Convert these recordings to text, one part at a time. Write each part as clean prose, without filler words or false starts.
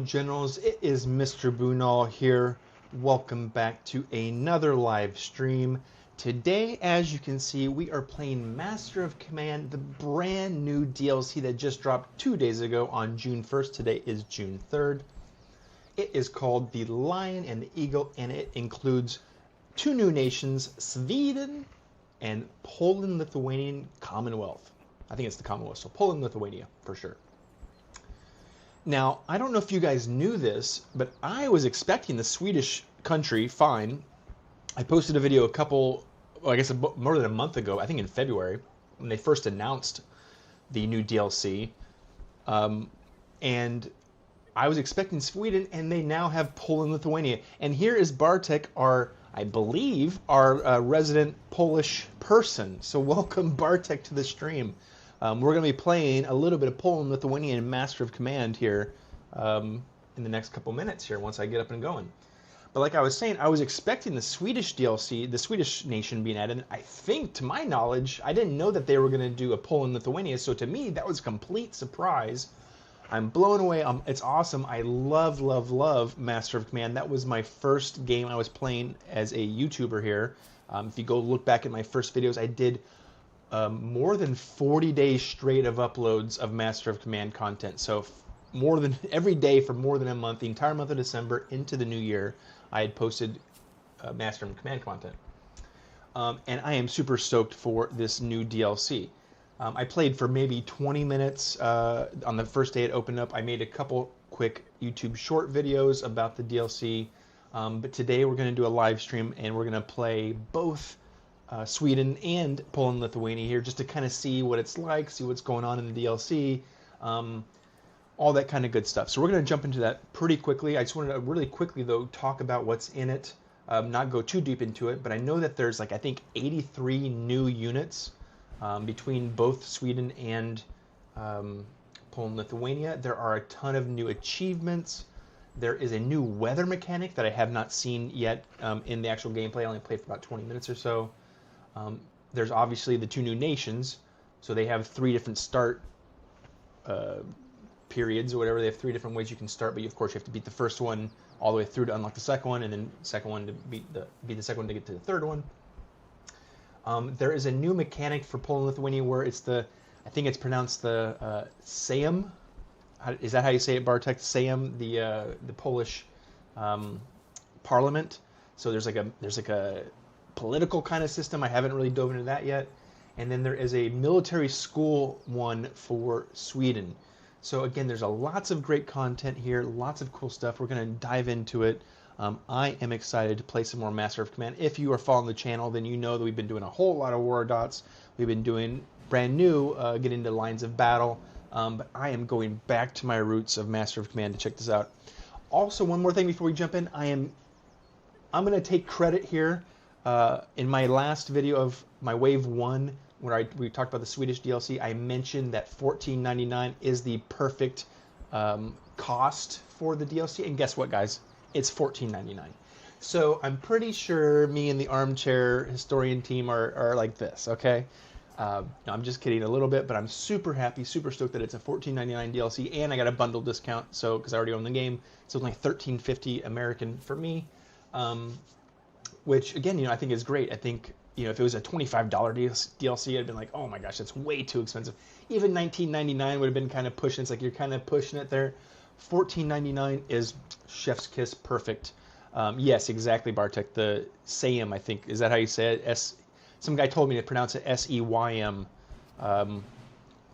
Generals, it is Mr. Bunal here. Welcome back to another live stream. Today, as you can see, we are playing Master of Command, the brand new DLC that just dropped 2 days ago on June 1st. Today is June 3rd. It is called The Lion and the Eagle, and it includes 2 new nations, Sweden and Poland-Lithuania Commonwealth. I think it's the Commonwealth, so Poland-Lithuania for sure. Now, I don't know if you guys knew this, but I was expecting the Swedish country fine. I posted a video more than a month ago, I think in February, when they first announced the new DLC. And I was expecting Sweden, and they now have Poland, Lithuania. And here is Bartek, I believe, our resident Polish person. So welcome, Bartek, to the stream. We're going to be playing a little bit of Poland, Lithuania, and Master of Command here in the next couple minutes here once I get up and going. But like I was saying, I was expecting the Swedish DLC, the Swedish nation being added. I think, to my knowledge, I didn't know that they were going to do a Poland, Lithuania. So to me, that was a complete surprise. I'm blown away. It's awesome. I love, love, love Master of Command. That was my first game I was playing as a YouTuber here. If you go look back at my first videos, I did more than 40 days straight of uploads of Master of Command content. So more than every day for more than a month, the entire month of December into the new year, I had posted Master of Command content. And I am super stoked for this new DLC. I played for maybe 20 minutes on the first day it opened up. I made a couple quick YouTube short videos about the DLC. But today we're going to do a live stream and we're going to play both Sweden and Poland, Lithuania here, just to kind of see what it's like, see what's going on in the DLC, all that kind of good stuff. So we're going to jump into that pretty quickly. I just wanted to really quickly, though, talk about what's in it, not go too deep into it, but I know that there's, I think 83 new units between both Sweden and Poland, Lithuania. There are a ton of new achievements. There is a new weather mechanic that I have not seen yet in the actual gameplay. I only played for about 20 minutes or so. There's obviously the 2 new nations, so they have 3 different start periods or whatever. They have 3 different ways you can start, but of course you have to beat the first one all the way through to unlock the second one, and then the second one to beat the second one to get to the third one. There is a new mechanic for Poland, Lithuania where it's I think it's pronounced the Sejm. Is that how you say it, Bartek? Sejm, the Polish parliament. So there's like a political kind of system. I haven't really dove into that yet. And then there is a military school one for Sweden. So again, there's lots of great content here, lots of cool stuff. We're going to dive into it. I am excited to play some more Master of Command. If you are following the channel, then you know that we've been doing a whole lot of war dots. We've been doing brand new, getting into lines of battle. But I am going back to my roots of Master of Command to check this out. Also, one more thing before we jump in, I'm going to take credit here. In my last video of my Wave 1, where we talked about the Swedish DLC, I mentioned that $14.99 is the perfect cost for the DLC. And guess what, guys? It's $14.99. So I'm pretty sure me and the armchair historian team are like this, okay? No, I'm just kidding a little bit, but I'm super happy, super stoked that it's a $14.99 DLC, and I got a bundle discount, so because I already own the game, so it's only $13.50 American for me. Which, again, I think is great. I think, if it was a $25 DLC, I'd been like, oh my gosh, that's way too expensive. Even $19.99 would have been kind of pushing. It's like you're kind of pushing it there. $14.99 is chef's kiss perfect. Yes, exactly, Bartek. The Sejm, I think, is that how you say it? Some guy told me to pronounce it S-E-Y-M.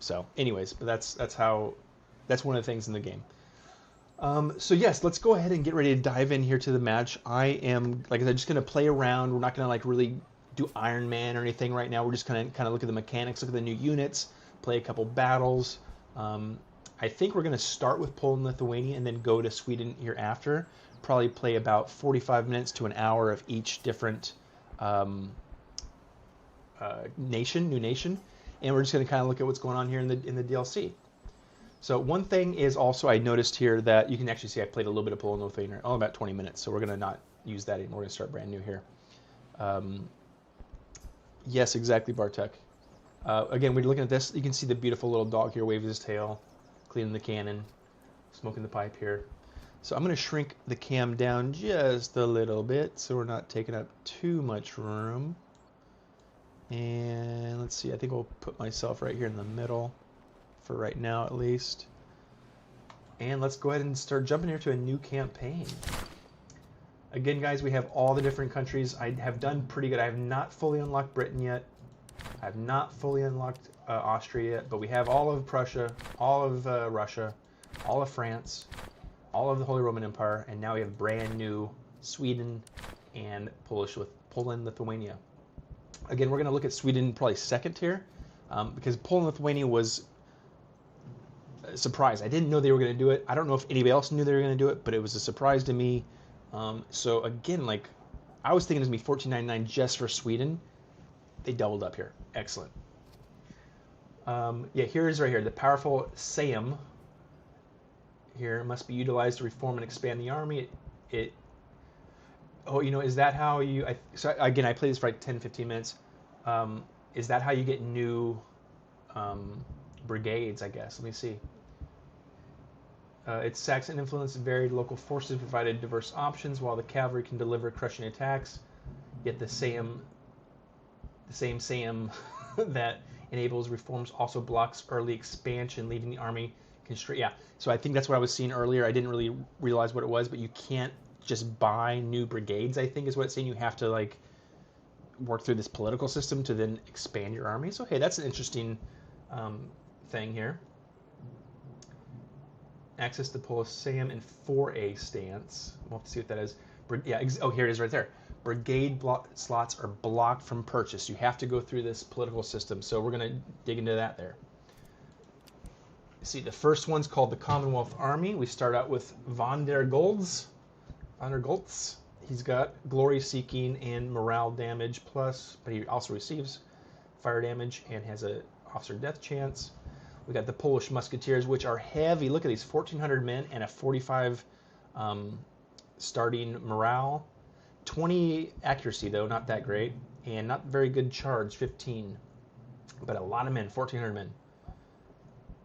So, anyways, but that's one of the things in the game. So yes, let's go ahead and get ready to dive in here to the match. I am, like I said, just going to play around. We're not going to really do Iron Man or anything right now. We're just going to kind of look at the mechanics, look at the new units, play a couple battles. I think we're going to start with Poland, Lithuania, and then go to Sweden here after. Probably play about 45 minutes to an hour of each different new nation. And we're just going to kind of look at what's going on here in the DLC. So one thing is also I noticed here that you can actually see I played a little bit of Poland, Lithuania, only about 20 minutes. So we're going to not use that anymore. We're going to start brand new here. Yes, exactly, Bartek. Again, we're looking at this. You can see the beautiful little dog here waving his tail, cleaning the cannon, smoking the pipe here. So I'm going to shrink the cam down just a little bit so we're not taking up too much room. And let's see, I think I'll put myself right here in the middle for right now at least. And let's go ahead and start jumping here to a new campaign. Again, guys, we have all the different countries. I have done pretty good. I have not fully unlocked Britain yet. I have not fully unlocked Austria yet, but we have all of Prussia, all of Russia, all of France, all of the Holy Roman Empire, and now we have brand new Sweden and Poland-Lithuania. Again, we're going to look at Sweden probably second here, because Poland-Lithuania was a surprise. I didn't know they were going to do it. I don't know if anybody else knew they were going to do it, but it was a surprise to me. So again, like, I was thinking it was going to be $14.99 just for Sweden. They doubled up here. Excellent. Yeah, here is right here. The powerful Sejm here must be utilized to reform and expand the army. Oh, you know, is that how you... so again, I played this for like 10, 15 minutes. Is that how you get new brigades, I guess? Let me see. Its Saxon influence varied local forces provided diverse options, while the cavalry can deliver crushing attacks. Yet the same Sejm that enables reforms also blocks early expansion, leaving the army constrained. Yeah, so I think that's what I was seeing earlier. I didn't really realize what it was, but you can't just buy new brigades, I think is what it's saying. You have to like work through this political system to then expand your army. So hey, that's an interesting thing here. Access to Polish Sejm in 4A stance. We'll have to see what that is. Yeah, oh, here it is right there. Brigade slots are blocked from purchase. You have to go through this political system. So we're going to dig into that there. See, the first one's called the Commonwealth Army. We start out with von der Goltz. He's got glory seeking and morale damage plus, but he also receives fire damage and has a officer death chance. We got the Polish Musketeers, which are heavy. Look at these, 1,400 men and a 45 starting morale. 20 accuracy, though, not that great. And not very good charge, 15. But a lot of men, 1,400 men.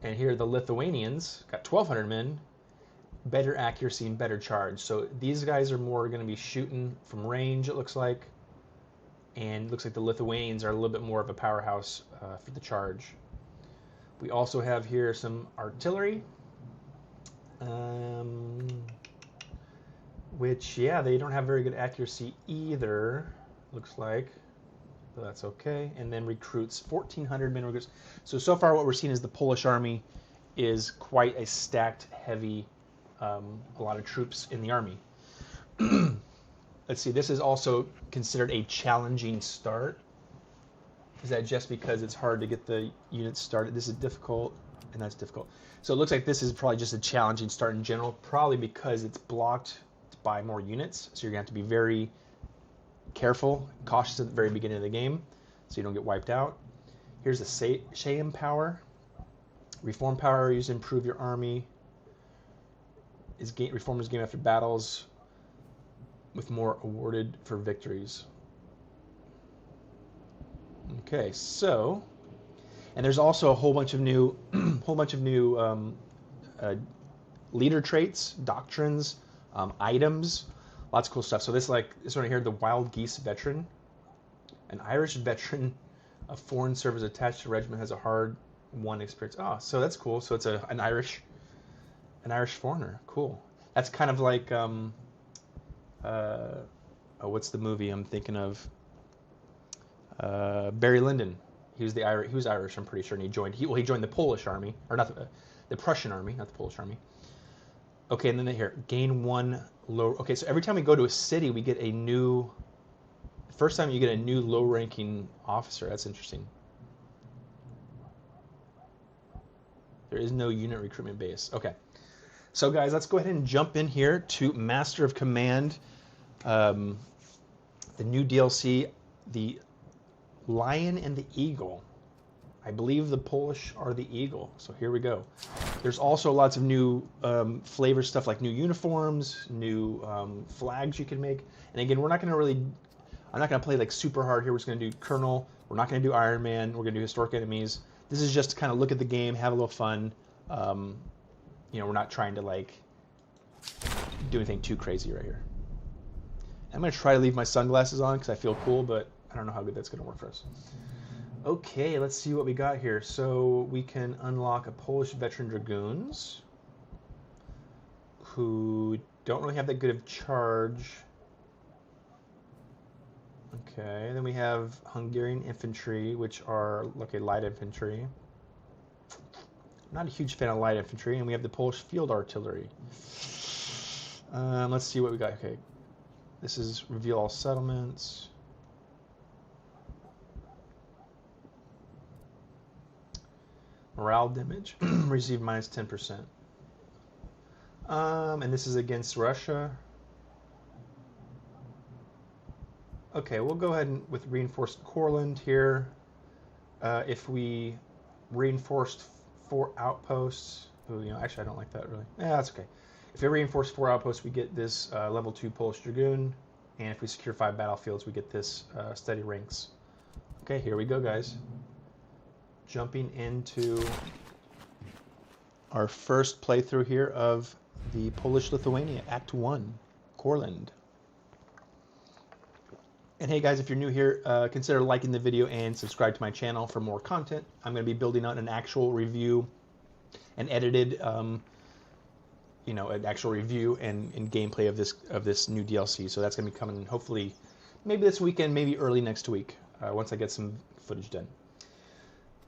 And here the Lithuanians got 1,200 men, better accuracy and better charge. So these guys are more going to be shooting from range, it looks like. And it looks like the Lithuanians are a little bit more of a powerhouse for the charge. We also have here some artillery, which, yeah, they don't have very good accuracy either, looks like. But that's okay. And then recruits, 1,400 men recruits. So far what we're seeing is the Polish army is quite a stacked, heavy, a lot of troops in the army. Let's see, this is also considered a challenging start. Is that just because it's hard to get the units started? This is difficult, and that's difficult. So it looks like this is probably just a challenging start in general, probably because it's blocked by more units. So you're going to have to be very careful, cautious at the very beginning of the game, so you don't get wiped out. Here's the Sejm power. Reform power used to improve your army. Reformers game after battles with more awarded for victories. Okay, so, and there's also a whole bunch of new, leader traits, doctrines, items, lots of cool stuff. So this one right here, the Wild Geese veteran, an Irish veteran of foreign service attached to a regiment has a hard-won experience. Oh, so that's cool. So it's an Irish foreigner. Cool. That's kind of like what's the movie I'm thinking of? Barry Lyndon. He was Irish, I'm pretty sure, and he joined the Polish army, or not the Prussian army, not the Polish army. Okay, and then here, gain 1 low. Okay, so every time we go to a city, we get a new. First time you get a new low-ranking officer. That's interesting. There is no unit recruitment base. Okay, so guys, let's go ahead and jump in here to Master of Command, the new DLC, the Lion and the Eagle. I believe the Polish are the eagle. So here we go. There's also lots of new flavor stuff, like new uniforms, new flags you can make. And again, I'm not going to play like super hard here. We're just going to do Colonel. We're not going to do Iron Man. We're going to do historic enemies. This is just to kind of look at the game, have a little fun. We're not trying to like do anything too crazy right here. I'm going to try to leave my sunglasses on because I feel cool, but I don't know how good that's going to work for us. Okay, let's see what we got here. So we can unlock a Polish veteran dragoons who don't really have that good of charge. Okay, then we have Hungarian infantry, which are, okay, light infantry. Not a huge fan of light infantry, and we have the Polish field artillery. Let's see what we got. Okay, this is reveal all settlements. Morale damage received minus 10%. And this is against Russia. Okay, we'll go ahead and with reinforced Courland here. If we reinforced 4 outposts, ooh, you know, actually I don't like that really. Yeah, that's okay. If we reinforce 4 outposts, we get this level 2 Polish Dragoon, and if we secure 5 battlefields, we get this steady ranks. Okay, here we go, guys. Jumping into our first playthrough here of the Polish-Lithuania Act 1, Courland. And hey guys, if you're new here, consider liking the video and subscribe to my channel for more content. I'm going to be building out an actual review, an edited, you know, an actual review and gameplay of this new DLC. So that's going to be coming hopefully maybe this weekend, maybe early next week, once I get some footage done.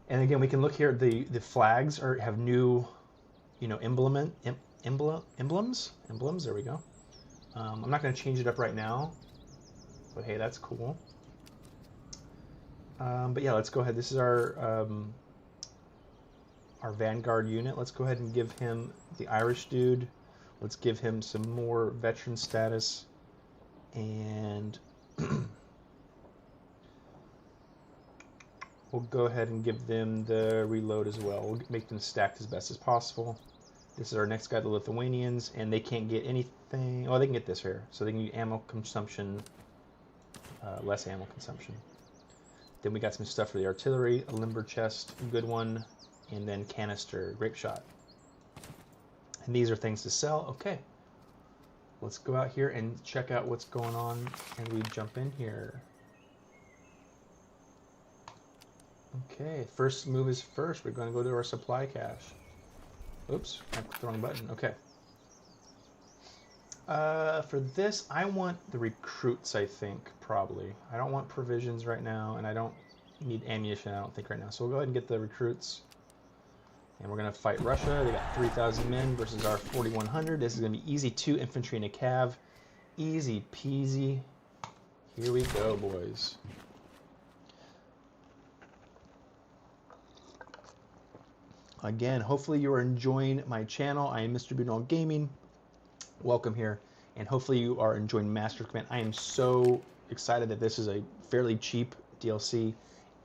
And again, we can look here. The flags have new, you know, emblems. There we go. I'm not going to change it up right now. But hey, that's cool. But yeah, let's go ahead. This is our Vanguard unit. Let's go ahead and give him the Irish dude. Let's give him some more veteran status. And we'll go ahead and give them the reload as well. We'll make them stacked as best as possible. This is our next guy, the Lithuanians, and they can't get anything. Oh, they can get this here. So they can get ammo consumption. Less ammo consumption. Then we got some stuff for the artillery, a limber chest, a good one, and then canister, grape shot. And these are things to sell. Okay, let's go out here and check out what's going on, and we jump in here. Okay, first move is first. We're going to go to our supply cache. Oops, I clicked the wrong button. Okay. For this, I want the recruits, I think, probably. I don't want provisions right now, and I don't need ammunition, I don't think, right now. So we'll go ahead and get the recruits. And we're going to fight Russia. They got 3,000 men versus our 4,100. This is going to be easy 2 infantry and a cav. Easy peasy. Here we go, boys. Again, hopefully you are enjoying my channel. I am Mr. Bunal Gaming. Welcome here, and hopefully you are enjoying Master Command. I am so excited that this is a fairly cheap DLC,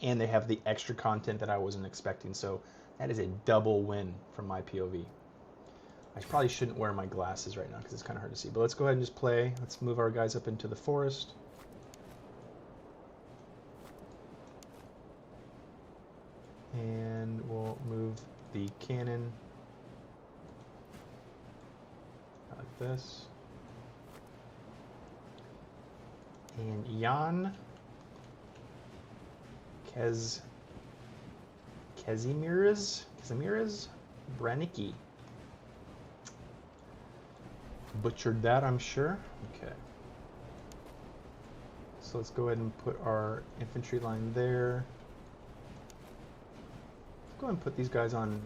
and they have the extra content that I wasn't expecting, so that is a double win from my POV. I probably shouldn't wear my glasses right now because it's kind of hard to see, but let's go ahead and just play. Let's move our guys up into the forest. And we'll move the cannon like this. And Jan Kazimierz Branicki. Butchered that, I'm sure. Okay. So let's go ahead and put our infantry line there. Let's go ahead and put these guys on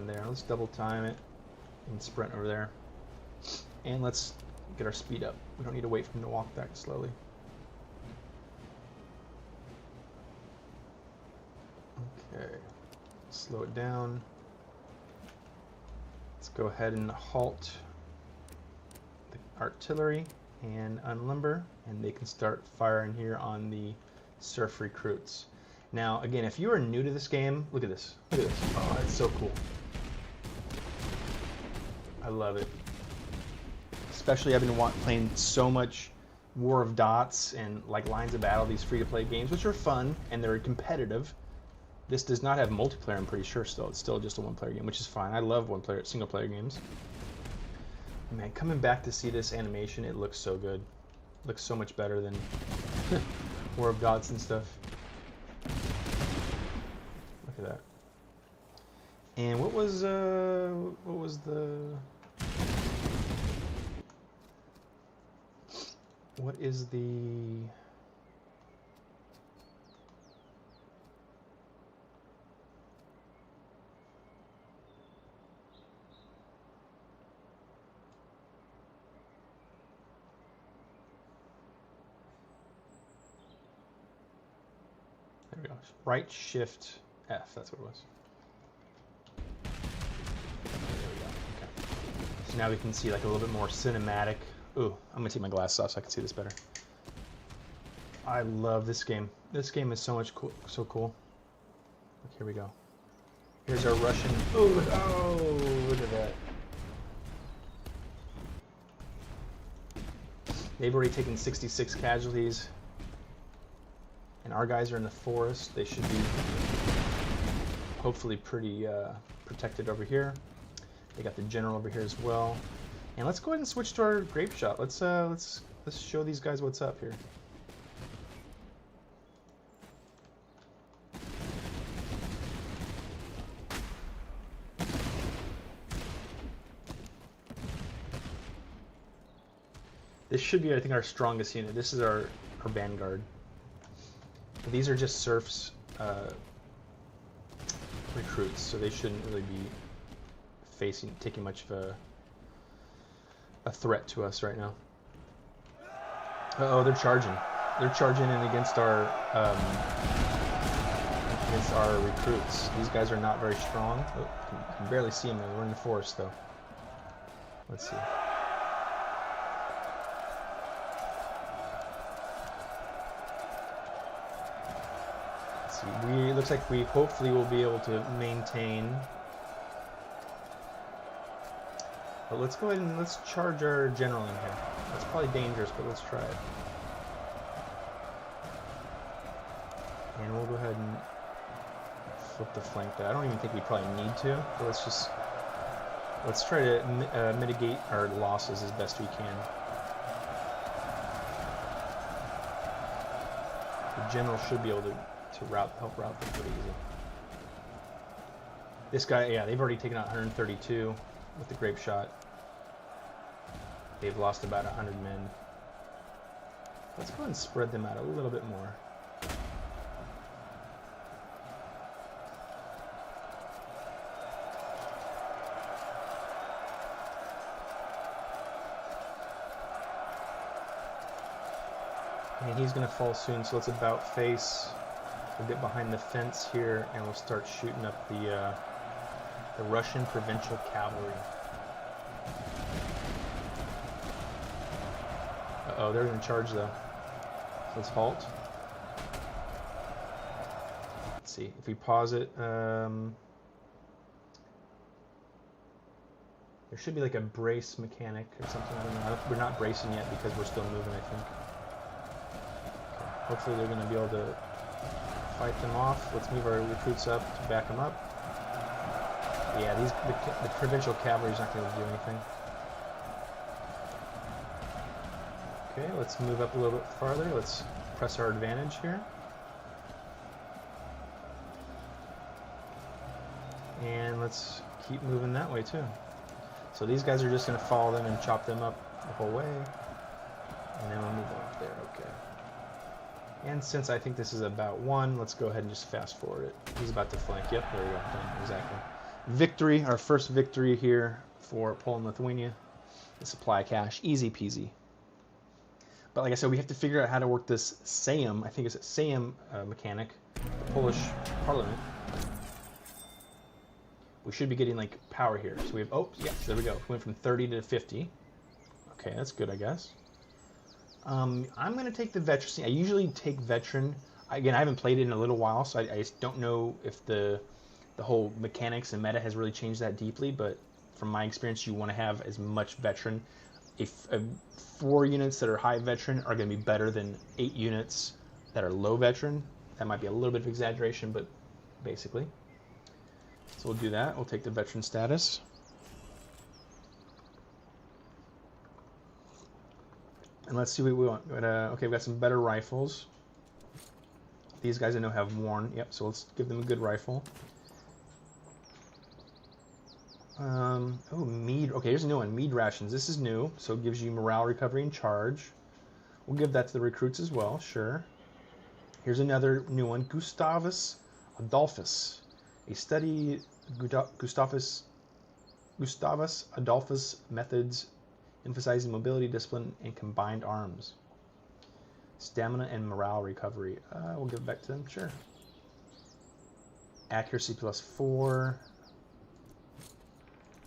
there. Let's double time it and sprint over there. And let's get our speed up. We don't need to wait for them to walk back slowly. Okay. Slow it down. Let's go ahead and halt the artillery and unlimber, and they can start firing here on the surf recruits. Now, again, if you are new to this game, look at this. Look at this. Oh, it's so cool. I love it. Especially I've been playing so much War of Dots and like Lines of Battle, these free-to-play games, which are fun and they're competitive. This does not have multiplayer, I'm pretty sure still. It's still just a one-player game, which is fine. I love single-player games. Man, coming back to see this animation, it looks so good. Looks so much better than War of Gods and stuff. Look at that. And what was the... What is the... There we go. Right shift F, that's what it was. There we go. Okay. So now we can see like a little bit more cinematic. Ooh, I'm gonna take my glasses off so I can see this better. I love this game. This game is so much cool, so cool. Look, here we go. Here's our Russian. Oh, look at that. They've already taken 66 casualties. And our guys are in the forest. They should be hopefully pretty protected over here. They got the general over here as well. And let's go ahead and switch to our grape shot. Let's show these guys what's up here. This should be, I think, our strongest unit. This is our vanguard. These are just serfs recruits, so they shouldn't really be taking much of a threat to us right now. Uh-oh, they're charging. They're charging in against our recruits. These guys are not very strong. Oh, you can barely see them. We're in the forest, though. Let's see. It looks like we hopefully will be able to maintain. But let's go ahead and let's charge our general in here. That's probably dangerous, but let's try it. And we'll go ahead and flip the flank there. I don't even think we probably need to, but let's try to mitigate our losses as best we can. The general should be able to help route them pretty easy. This guy, yeah, they've already taken out 132 with the grape shot. They've lost about 100 men. Let's go ahead and spread them out a little bit more. And he's going to fall soon, so let's about face. We'll get behind the fence here, and we'll start shooting up the Russian provincial cavalry. Uh-oh, they're in charge, though. So let's halt. Let's see. If we pause it, there should be like a brace mechanic or something. I don't know. We're not bracing yet because we're still moving, I think. Okay. Hopefully they're going to be able to fight them off. Let's move our recruits up to back them up. Yeah, the provincial cavalry is not going to do anything. Okay, let's move up a little bit farther. Let's press our advantage here. And let's keep moving that way too. So these guys are just going to follow them and chop them up the whole way. And then we'll move up there, okay. And since I think this is about 1, let's go ahead and just fast forward it. He's about to flank. Yep, there we go. Done. Exactly. Victory, our first victory here for Poland-Lithuania. The supply cache, easy peasy. But like I said, we have to figure out how to work this Sejm, I think it's a Sejm mechanic, the Polish parliament. We should be getting like power here. So we have, oh, yes, there we go. We went from 30 to 50. Okay, that's good, I guess. I'm going to take the veteran. I usually take veteran. Again, I haven't played it in a little while, so I just don't know if the whole mechanics and meta has really changed that deeply, but from my experience, you want to have as much veteran. If 4 units that are high veteran are going to be better than 8 units that are low veteran. That might be a little bit of exaggeration, but basically. So we'll do that. We'll take the veteran status. And let's see what we want. Okay, we've got some better rifles. These guys I know have worn. Yep, so let's give them a good rifle. Oh, mead. Okay, here's a new one. Mead rations. This is new, so it gives you morale, recovery, and charge. We'll give that to the recruits as well, sure. Here's another new one. Gustavus Adolphus. A study Gustavus Adolphus methods emphasizing mobility, discipline, and combined arms. Stamina and morale recovery. We'll give it back to them, sure. Accuracy +4.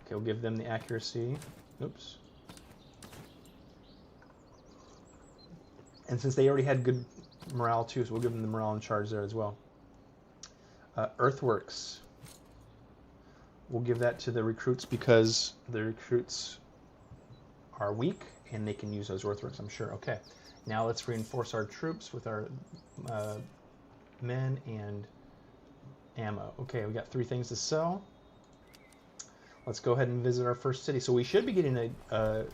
Okay, we'll give them the accuracy. Oops. And since they already had good morale too, so we'll give them the morale and charge there as well. Earthworks. We'll give that to the recruits because the recruits are weak and they can use those earthworks, I'm sure. Okay, now let's reinforce our troops with our men and ammo. Okay, we got 3 things to sell. Let's go ahead and visit our first city. So we should be getting and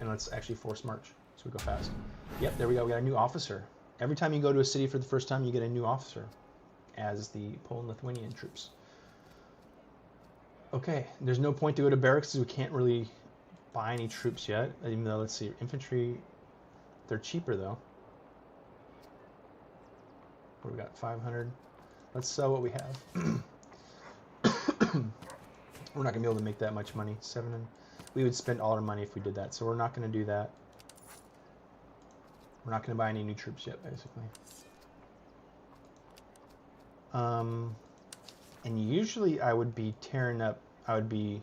let's actually force march so we go fast. Yep, there we go. We got a new officer. Every time you go to a city for the first time, you get a new officer as the Poland-Lithuanian troops. Okay, there's no point to go to barracks because we can't really buy any troops yet. Even though, let's see, infantry, they're cheaper though. What do we got? 500. Let's sell what we have. We're not gonna be able to make that much money. 7. We would spend all our money if we did that, so we're not gonna do that. We're not gonna buy any new troops yet, basically. And usually I would be tearing up. I would be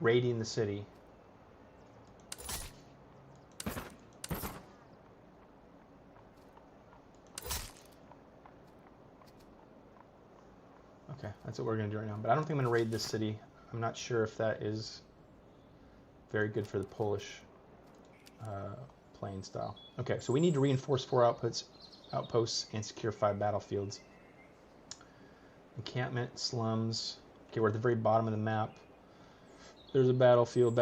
raiding the city. Okay, that's what we're going to do right now. But I don't think I'm going to raid this city. I'm not sure if that is very good for the Polish playing style. Okay, so we need to reinforce 4 outposts, and secure 5 battlefields. Encampment, slums. Okay, we're at the very bottom of the map. There's a battlefield.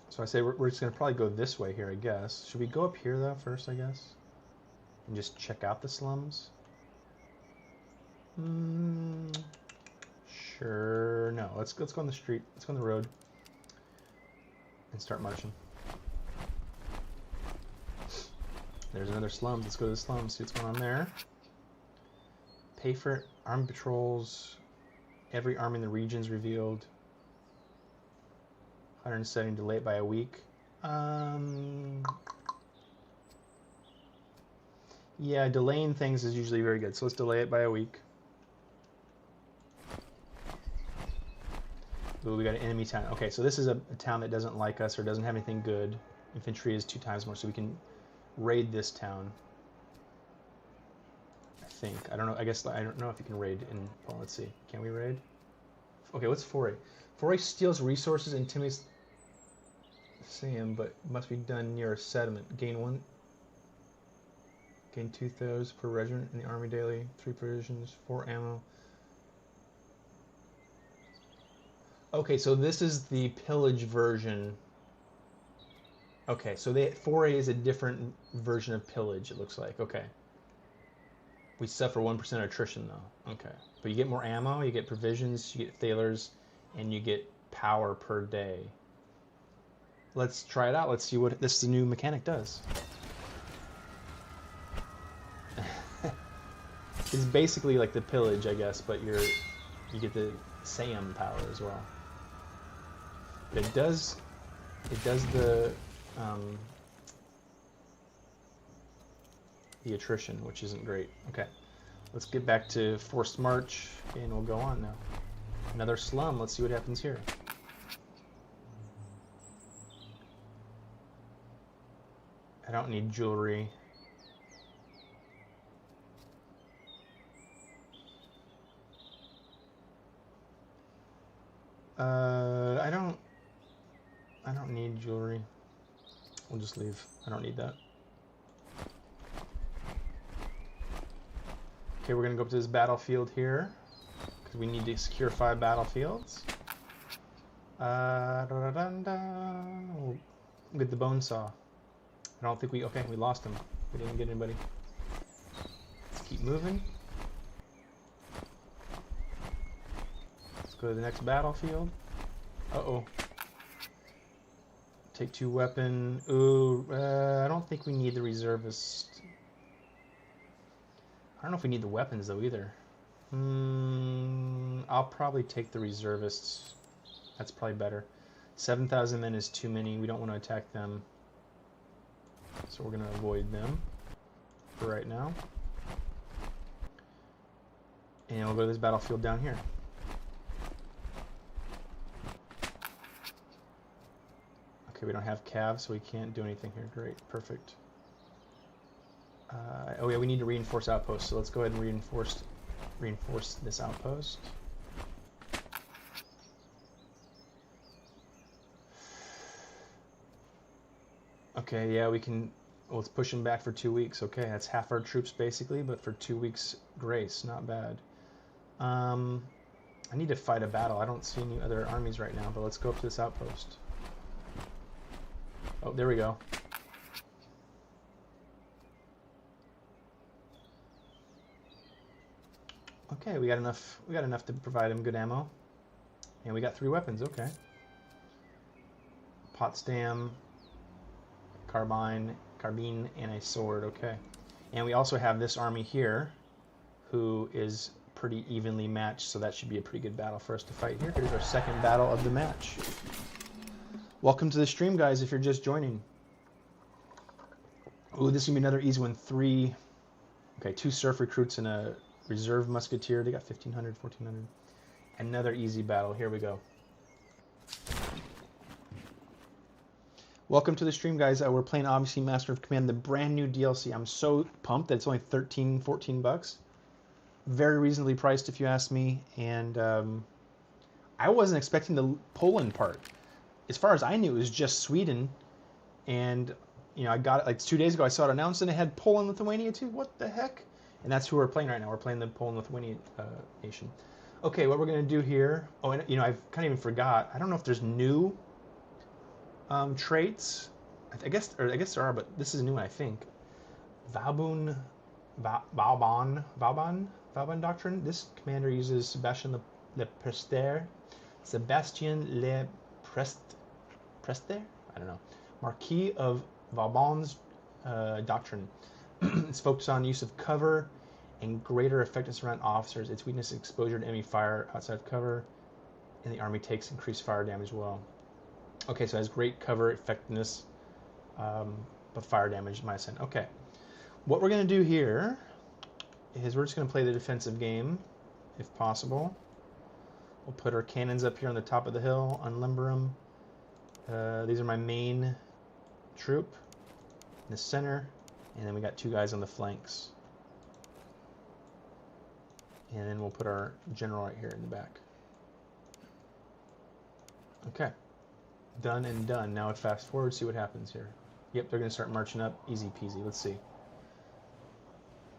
So I say we're just going to probably go this way here, I guess. Should we go up here, though, first, I guess? And just check out the slums? Sure. No, let's go on the street. Let's go on the road. And start marching. There's another slum. Let's go to the slum, see what's going on there. Pay for army patrols. Every army in the region is revealed. 170, delay it by a week. Yeah, delaying things is usually very good. So let's delay it by a week. Ooh, we got an enemy town. Okay, so this is a town that doesn't like us or doesn't have anything good. Infantry is 2 times more, so we can raid this town. I think. I don't know. I guess I don't know if you can raid in Poland. Let's see. Can we raid? Okay, what's foray? Foray steals resources and intimidates Sam, but must be done near a settlement. Gain 2 throws per regiment in the army daily. 3 provisions, 4 ammo. Okay, so this is the pillage version. Okay, so foray is a different version of pillage, it looks like. Okay. We suffer 1% attrition, though. Okay. But you get more ammo, you get provisions, you get thalers, and you get power per day. Let's try it out. Let's see what this new mechanic does. It's basically like the pillage, I guess, but you get the SAM power as well. But it does the attrition, which isn't great. Okay, let's get back to forced march, and we'll go on now. Another slum. Let's see what happens here. I don't need jewelry. I don't need jewelry. we'll just leave. I don't need that. Okay, we're going to go up to this battlefield here, because we need to secure 5 battlefields. We'll get the bone saw. I don't think we... Okay, we lost him. We didn't get anybody. Let's keep moving. Let's go to the next battlefield. Uh-oh. Take 2 weapon. Ooh, I don't think we need the reservist. I don't know if we need the weapons, though, either. I'll probably take the reservists. That's probably better. 7,000 men is too many. We don't want to attack them. So we're going to avoid them for right now. And we'll go to this battlefield down here. Okay, we don't have cav, so we can't do anything here. Great, perfect. Oh yeah, we need to reinforce outposts, so let's go ahead and reinforce this outpost. Okay, yeah, we can... Well, let's push them back for 2 weeks. Okay, that's half our troops, basically, but for 2 weeks grace. Not bad. I need to fight a battle. I don't see any other armies right now, but let's go up to this outpost. Oh, there we go. Okay, we got enough to provide him good ammo. And we got 3 weapons, okay. Potsdam, carbine, and a sword, okay. And we also have this army here, who is pretty evenly matched, so that should be a pretty good battle for us to fight here. Here's our second battle of the match. Welcome to the stream, guys, if you're just joining. Ooh, this is going to be another easy one. 2 surf recruits and a reserve musketeer. They got 1,500, 1,400. Another easy battle. Here we go. Welcome to the stream, guys. We're playing, obviously, Master of Command, the brand new DLC. I'm so pumped that it's only 13, 14 bucks. Very reasonably priced, if you ask me. And I wasn't expecting the Poland part. As far as I knew, it was just Sweden. And, you know, I got it like 2 days ago. I saw it announced, and it had Poland-Lithuania too. What the heck? And that's who we're playing right now. We're playing the Poland-Lithuania nation. Okay, what we're going to do here... Oh, and, you know, I kind of even forgot. I don't know if there's new traits. I guess there are, but this is a new one, I think. Vauban Doctrine. This commander uses Sebastian Le Prester. Sebastian Le Prester? I don't know. Marquis of Vauban's Doctrine. It's focused on use of cover and greater effectiveness around officers. Its weakness is exposure to enemy fire outside of cover, and the army takes increased fire damage as well. Okay, so it has great cover effectiveness, but fire damage -10. Okay, what we're going to do here is we're just going to play the defensive game, if possible. We'll put our cannons up here on the top of the hill, unlimber them. These are my main troop in the center, and then we got 2 guys on the flanks. And then we'll put our general right here in the back. Okay. Done and done. Now let's fast forward, see what happens here. Yep, they're going to start marching up. Easy peasy. Let's see.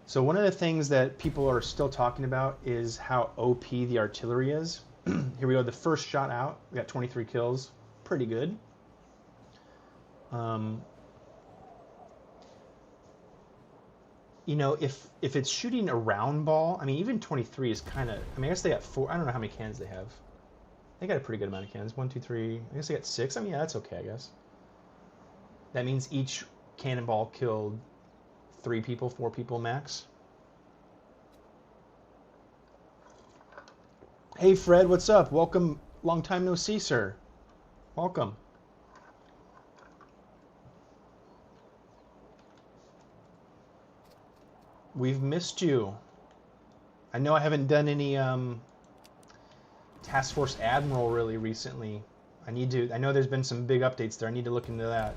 So one of the things that people are still talking about is how OP the artillery is. Here we go. The first shot out. We got 23 kills. Pretty good. You know, if it's shooting a round ball, I mean, even 23 is kind of... I mean, I guess they got 4... I don't know how many cannons they have. They got a pretty good amount of cannons. 1, 2, 3... I guess they got 6. I mean, yeah, that's okay, I guess. That means each cannonball killed 3 people, 4 people max. Hey, Fred, what's up? Welcome. Long time no see, sir. Welcome. We've missed you. I know I haven't done any Task Force Admiral really recently. I know there's been some big updates there. I need to look into that.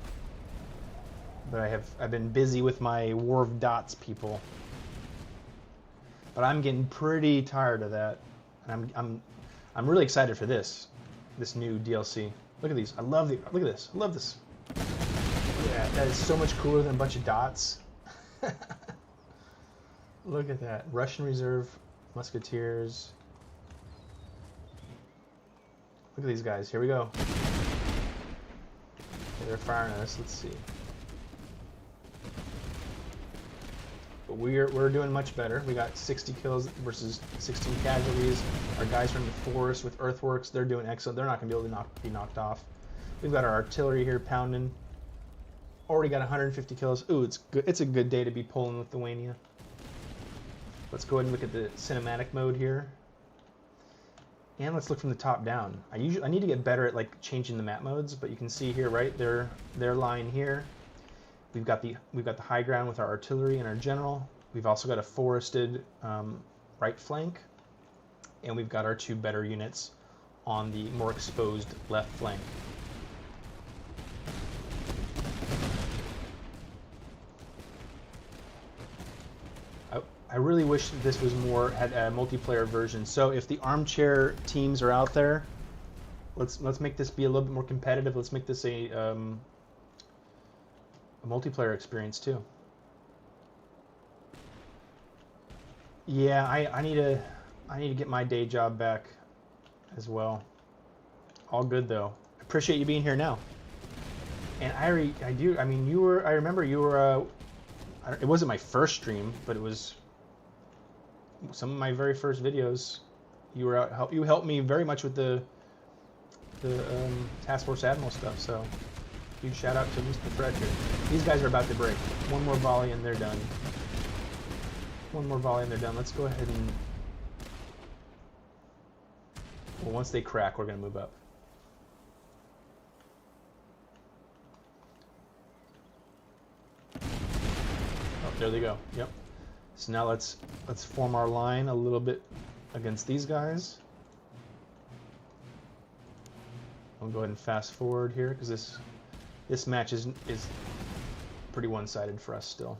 But I've been busy with my War of Dots people. But I'm getting pretty tired of that. And I'm really excited for this new DLC. Look at these. Look at this. I love this. Yeah, that is so much cooler than a bunch of dots. Look at that. Russian Reserve Musketeers. Look at these guys. Here we go. Okay, they're firing at us. Let's see. But we're doing much better. We got 60 kills versus 16 casualties. Our guys from the forest with earthworks, they're doing excellent. They're not going to be able to be knocked off. We've got our artillery here pounding. Already got 150 kills. Ooh, it's good. It's a good day to be Poland-Lithuania. Let's go ahead and look at the cinematic mode here. And let's look from the top down. I need to get better at like changing the map modes, but you can see here, right? Their line here. We've got the high ground with our artillery and our general. We've also got a forested right flank, and we've got our two better units on the more exposed left flank. I really wish this was had a multiplayer version. So if the armchair teams are out there, let's make this be a little bit more competitive. Let's make this a multiplayer experience too. Yeah, I need to get my day job back as well. All good though. Appreciate you being here now. And I mean, I remember you were. It wasn't my first stream, but it was some of my very first videos. You were out. You helped me very much with the Task Force Admiral stuff. So huge shout out to Mr. Fred here. These guys are about to break. One more volley and they're done. One more volley and they're done. Let's go ahead and. Well, once they crack, we're gonna move up. There they go. Yep. So now let's form our line a little bit against these guys. I'll go ahead and fast forward here because this match is pretty one-sided for us still.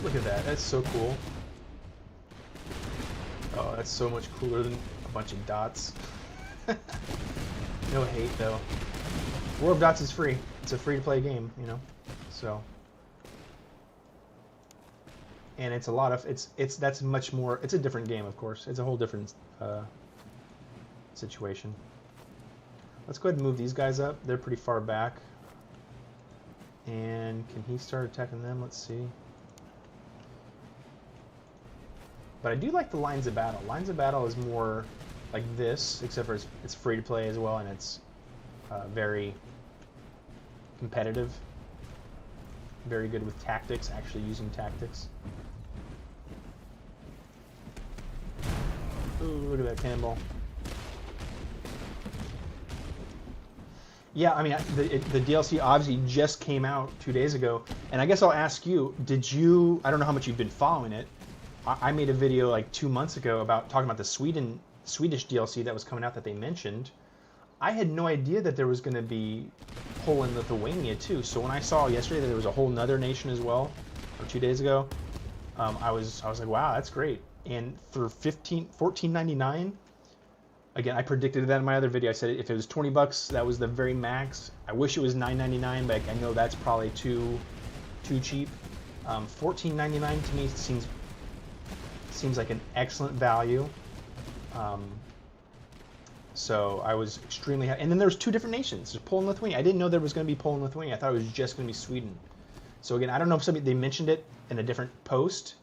Look at that. That's so cool. Oh, that's so much cooler than a bunch of dots. No hate though. War of Dots is free. It's a free-to-play game, you know. So, and it's a lot of that's much more. It's a different game, of course. It's a whole different situation. Let's go ahead and move these guys up. They're pretty far back. And can he start attacking them? Let's see. But I do like the Lines of Battle. Lines of Battle is more like this, except for it's free to play as well, and it's very competitive. Very good with tactics, actually using tactics. Ooh, look at that cannonball. Yeah, I mean, the DLC obviously just came out 2 days ago, and I guess I'll ask you, I don't know how much you've been following it. I made a video like 2 months ago about talking about the Swedish DLC that was coming out that they mentioned. I had no idea that there was going to be Poland-Lithuania too. So when I saw yesterday that there was a whole nother nation as well, or 2 days ago, I was like, wow, that's great. And for $14.99, again, I predicted that in my other video. I said if it was $20, that was the very max. I wish it was $9.99, but I know that's probably too cheap. $14.99 to me seems like an excellent value. So I was extremely happy. And then there's two different nations. There's Poland and Lithuania. I didn't know there was going to be Poland and Lithuania. I thought it was just going to be Sweden. So again, I don't know if they mentioned it in a different post.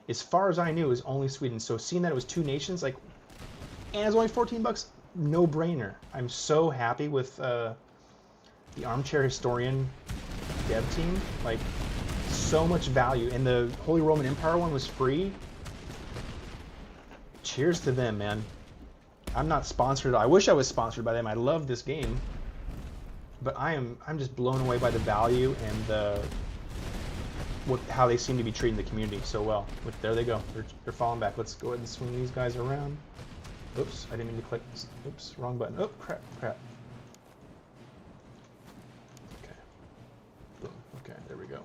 As far as I knew, it was only Sweden. So seeing that it was two nations, like, and it's only $14, no brainer. I'm so happy with the Armchair Historian dev team. Like, so much value. And the Holy Roman Empire one was free. Cheers to them, man. I'm not sponsored. I wish I was sponsored by them. I love this game, but I'm just blown away by the value and how they seem to be treating the community so well. There they go. They're falling back. Let's go ahead and swing these guys around. Oops, I didn't mean to click. Oops, wrong button. Oh, crap. Okay. Boom. Okay, there we go.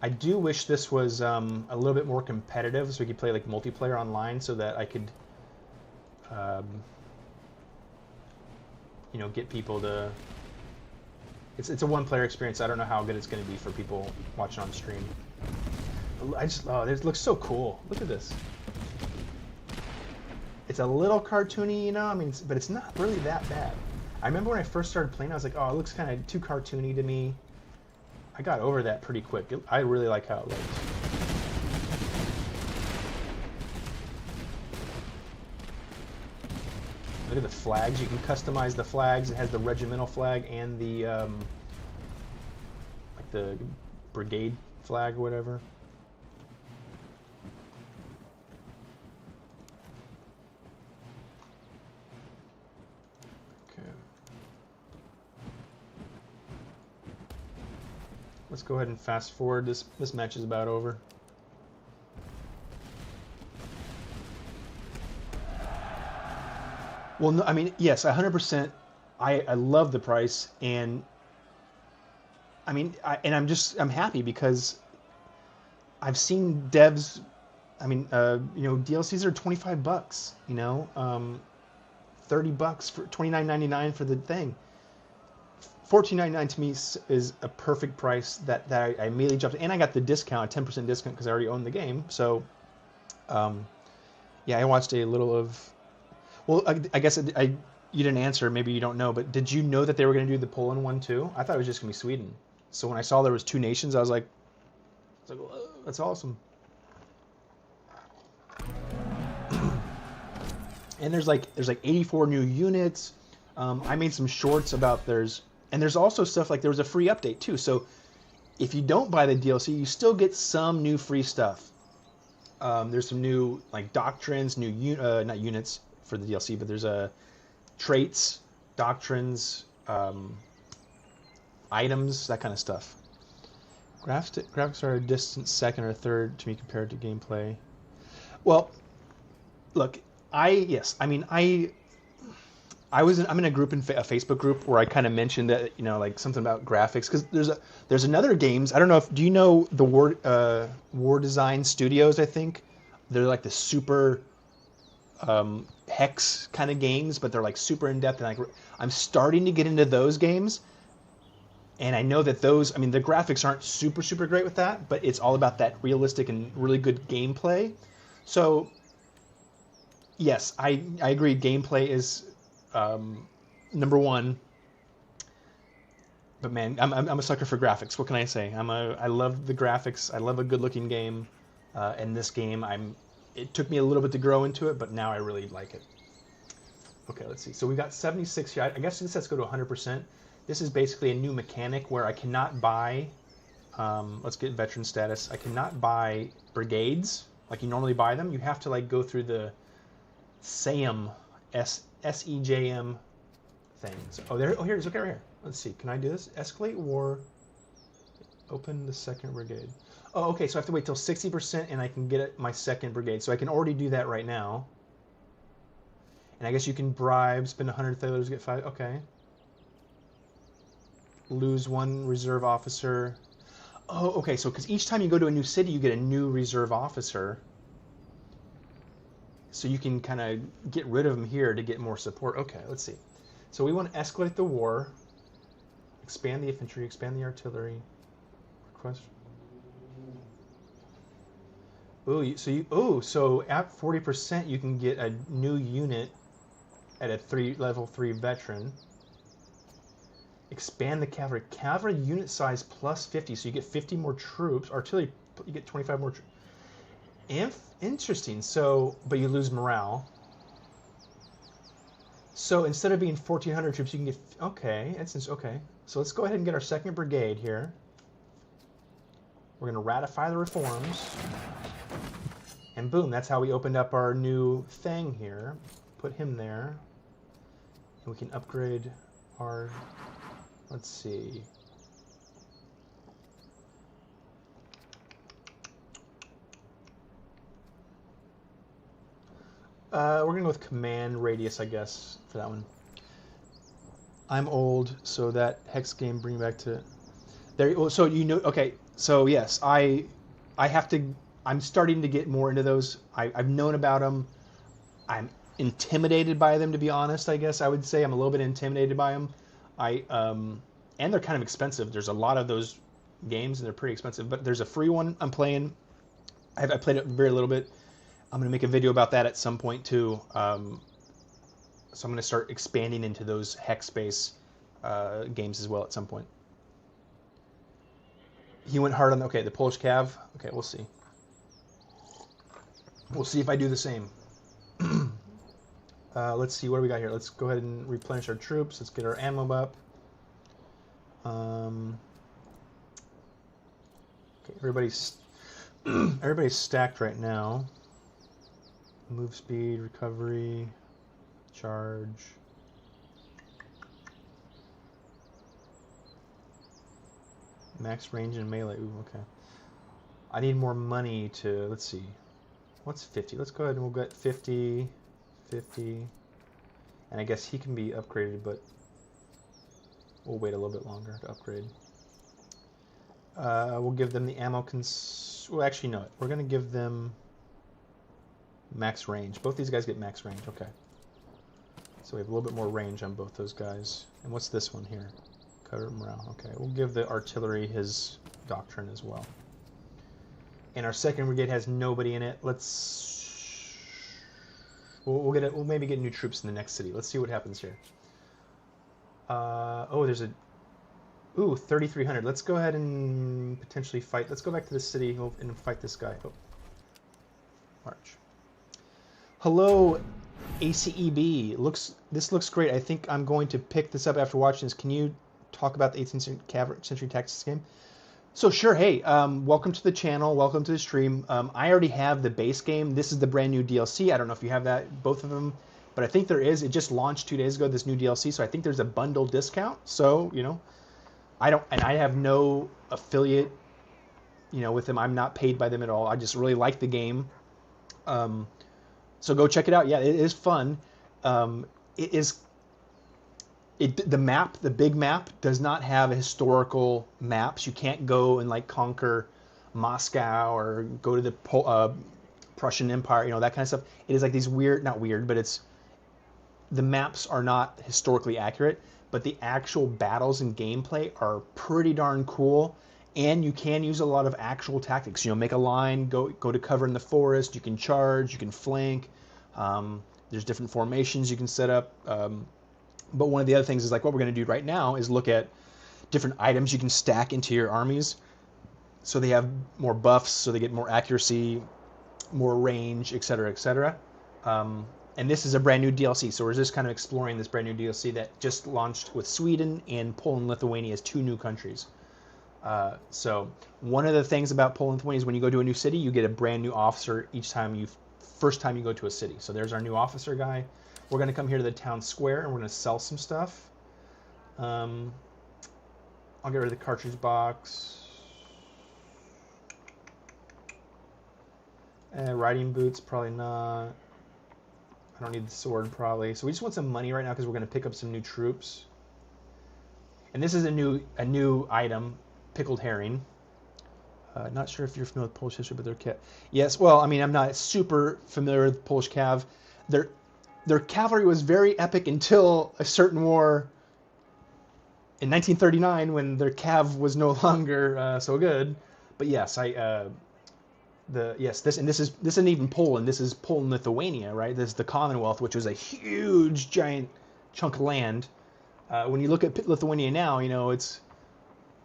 I do wish this was a little bit more competitive, so we could play like multiplayer online, so that I could, um, get people to. It's a one-player experience. I don't know how good it's going to be for people watching on stream. It looks so cool. Look at this. It's a little cartoony, I mean, but it's not really that bad. I remember when I first started playing, I was like, oh, it looks kind of too cartoony to me. I got over that pretty quick. I really like how it looks. Look at the flags. You can customize the flags. It has the regimental flag and the like the brigade flag or whatever. Okay. Let's go ahead and fast forward. This match is about over. Well, no, I mean, yes, 100%. I love the price, and I mean, I'm happy because I've seen devs. I mean, DLCs are $25. $30 for $29.99 for the thing. $14.99 to me is a perfect price that I immediately jumped, and I got the discount, a 10% discount because I already own the game. So, yeah, I watched a little of. Well, I guess you didn't answer. Maybe you don't know, but did you know that they were going to do the Poland one too? I thought it was just going to be Sweden. So when I saw there was 2 nations, I was like, that's awesome. And there's like 84 new units. I made some shorts about and there's also stuff like there was a free update too. So if you don't buy the DLC, you still get some new free stuff. There's some new like doctrines, not units for the DLC, but there's traits, doctrines, items, that kind of stuff. Graphics are a distant second or third to me compared to gameplay. Well, look, I'm in a group in a Facebook group where I kind of mentioned that like something about graphics because there's another games. I don't know do you know the War Design Studios? I think they're like the super hex kind of games, but they're like super in depth. And I'm starting to get into those games, and I know that those. I mean, the graphics aren't super great with that, but it's all about that realistic and really good gameplay. So yes, I agree. Gameplay is number one. But man, I'm a sucker for graphics. What can I say? I love the graphics. I love a good looking game. And this game, it took me a little bit to grow into it, but now I really like it. Okay, let's see. So we got 76 here. I guess let's go to 100%. This is basically a new mechanic where I cannot buy. Let's get veteran status. I cannot buy brigades like you normally buy them. You have to like go through the SEJM SEJM things. Here's okay right here. Let's see. Can I do this? Escalate war. Open the second brigade. Oh, okay. So I have to wait till 60% and I can get my second brigade. So I can already do that right now. And I guess you can bribe, spend 100 thalers, get 5. Okay. Lose 1 reserve officer. Oh, okay. So because each time you go to a new city, you get a new reserve officer. So you can kind of get rid of them here to get more support. Okay, let's see. So we want to escalate the war, expand the infantry, expand the artillery. Request. So at 40% you can get a new unit at a level 3 veteran. Expand the cavalry. Cavalry unit size plus 50, so you get 50 more troops. Artillery, you get 25 more troops. Interesting. So, but you lose morale. So instead of being 1,400 troops, you can get. Okay, okay. So let's go ahead and get our second brigade here. We're going to ratify the reforms, and boom, that's how we opened up our new thing here. Put him there, and we can upgrade our. Let's see. We're going to go with command radius, I guess, for that one. I'm old, so that hex game bring back to... There. So okay, So yes, I have to. I'm starting to get more into those. I've known about them. I'm intimidated by them, to be honest. I guess I would say I'm a little bit intimidated by them. And they're kind of expensive. There's a lot of those games, and they're pretty expensive. But there's a free one I'm playing. I played it very little bit. I'm gonna make a video about that at some point too. So I'm gonna start expanding into those hex-based games as well at some point. He went hard on the Polish Cav. Okay, we'll see. We'll see if I do the same. Let's see, what do we got here? Let's go ahead and replenish our troops. Let's get our ammo up. Okay, everybody's stacked right now. Move speed, recovery, charge. Max range and melee. Ooh, okay. I need more money to, let's see. What's 50? Let's go ahead and we'll get 50, 50. And I guess he can be upgraded, but we'll wait a little bit longer to upgrade. We'll give them the ammo well, actually, no. We're going to give them max range. Both these guys get max range. Okay. So we have a little bit more range on both those guys. And what's this one here? Cutter morale. Okay. We'll give the artillery his doctrine as well. And our second brigade has nobody in it. We'll maybe get new troops in the next city. Let's see what happens here. Oh, there's a 3,300. Let's go ahead and potentially fight. Let's go back to the city and fight this guy. Oh, march. Hello, ACEB. This looks great. I think I'm going to pick this up after watching this. Can you talk about the 18th century tactics game? So sure. Hey, welcome to the channel. Welcome to the stream. I already have the base game. This is the brand new DLC. I don't know if you have that, both of them, but I think there is. It just launched 2 days ago, this new DLC. So I think there's a bundle discount. So, you know, I have no affiliate, you know, with them. I'm not paid by them at all. I just really like the game. So go check it out. Yeah, it is fun. The map, the big map, does not have historical maps. You can't go and like conquer Moscow or go to the Prussian Empire, you know, that kind of stuff. It is like these weird, not weird, but the maps are not historically accurate, but the actual battles and gameplay are pretty darn cool. And you can use a lot of actual tactics. You know, make a line, go to cover in the forest. You can charge, you can flank. There's different formations you can set up. But one of the other things is like what we're going to do right now is look at different items you can stack into your armies. So they have more buffs, so they get more accuracy, more range, etc., etc. And this is a brand new DLC. So we're just kind of exploring this brand new DLC that just launched with Sweden and Poland-Lithuania as 2 new countries. So one of the things about Poland-Lithuania is when you go to a new city, you get a brand new officer first time you go to a city. So there's our new officer guy. We're going to come here to the town square and we're going to sell some stuff. I'll get rid of the cartridge box. Riding boots, probably not. I don't need the sword, probably. So we just want some money right now because we're going to pick up some new troops. And this is a new item, pickled herring. Not sure if you're familiar with Polish history, but they're yes. Well, I mean, I'm not super familiar with Polish Cav. Their cavalry was very epic until a certain war in 1939 when their cav was no longer so good. But yes, this isn't even Poland. This is Poland-Lithuania, right? This is the Commonwealth, which was a huge, giant chunk of land. When you look at Lithuania now, you know, it's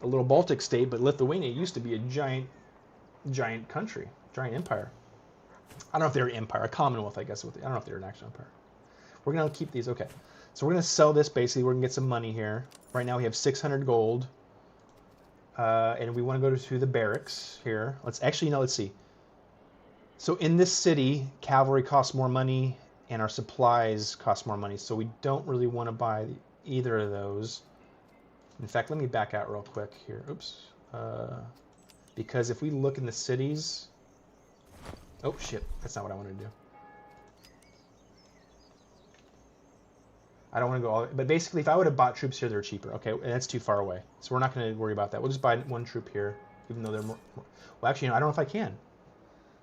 a little Baltic state, but Lithuania used to be a giant country, giant empire. I don't know if they're an empire, a Commonwealth, I guess. I don't know if they're an actual empire. We're going to keep these. Okay. So we're going to sell this, basically. We're going to get some money here. Right now we have 600 gold. And we want to go to the barracks here. Let's see. So in this city, cavalry costs more money and our supplies cost more money. So we don't really want to buy either of those. In fact, let me back out real quick here. Oops. Because if we look in the cities... Oh, shit. That's not what I wanted to do. I don't want to go all... But basically, if I would have bought troops here, they're cheaper. Okay, and that's too far away. So we're not going to worry about that. We'll just buy 1 troop here. even though they're more... Well, actually, I don't know if I can.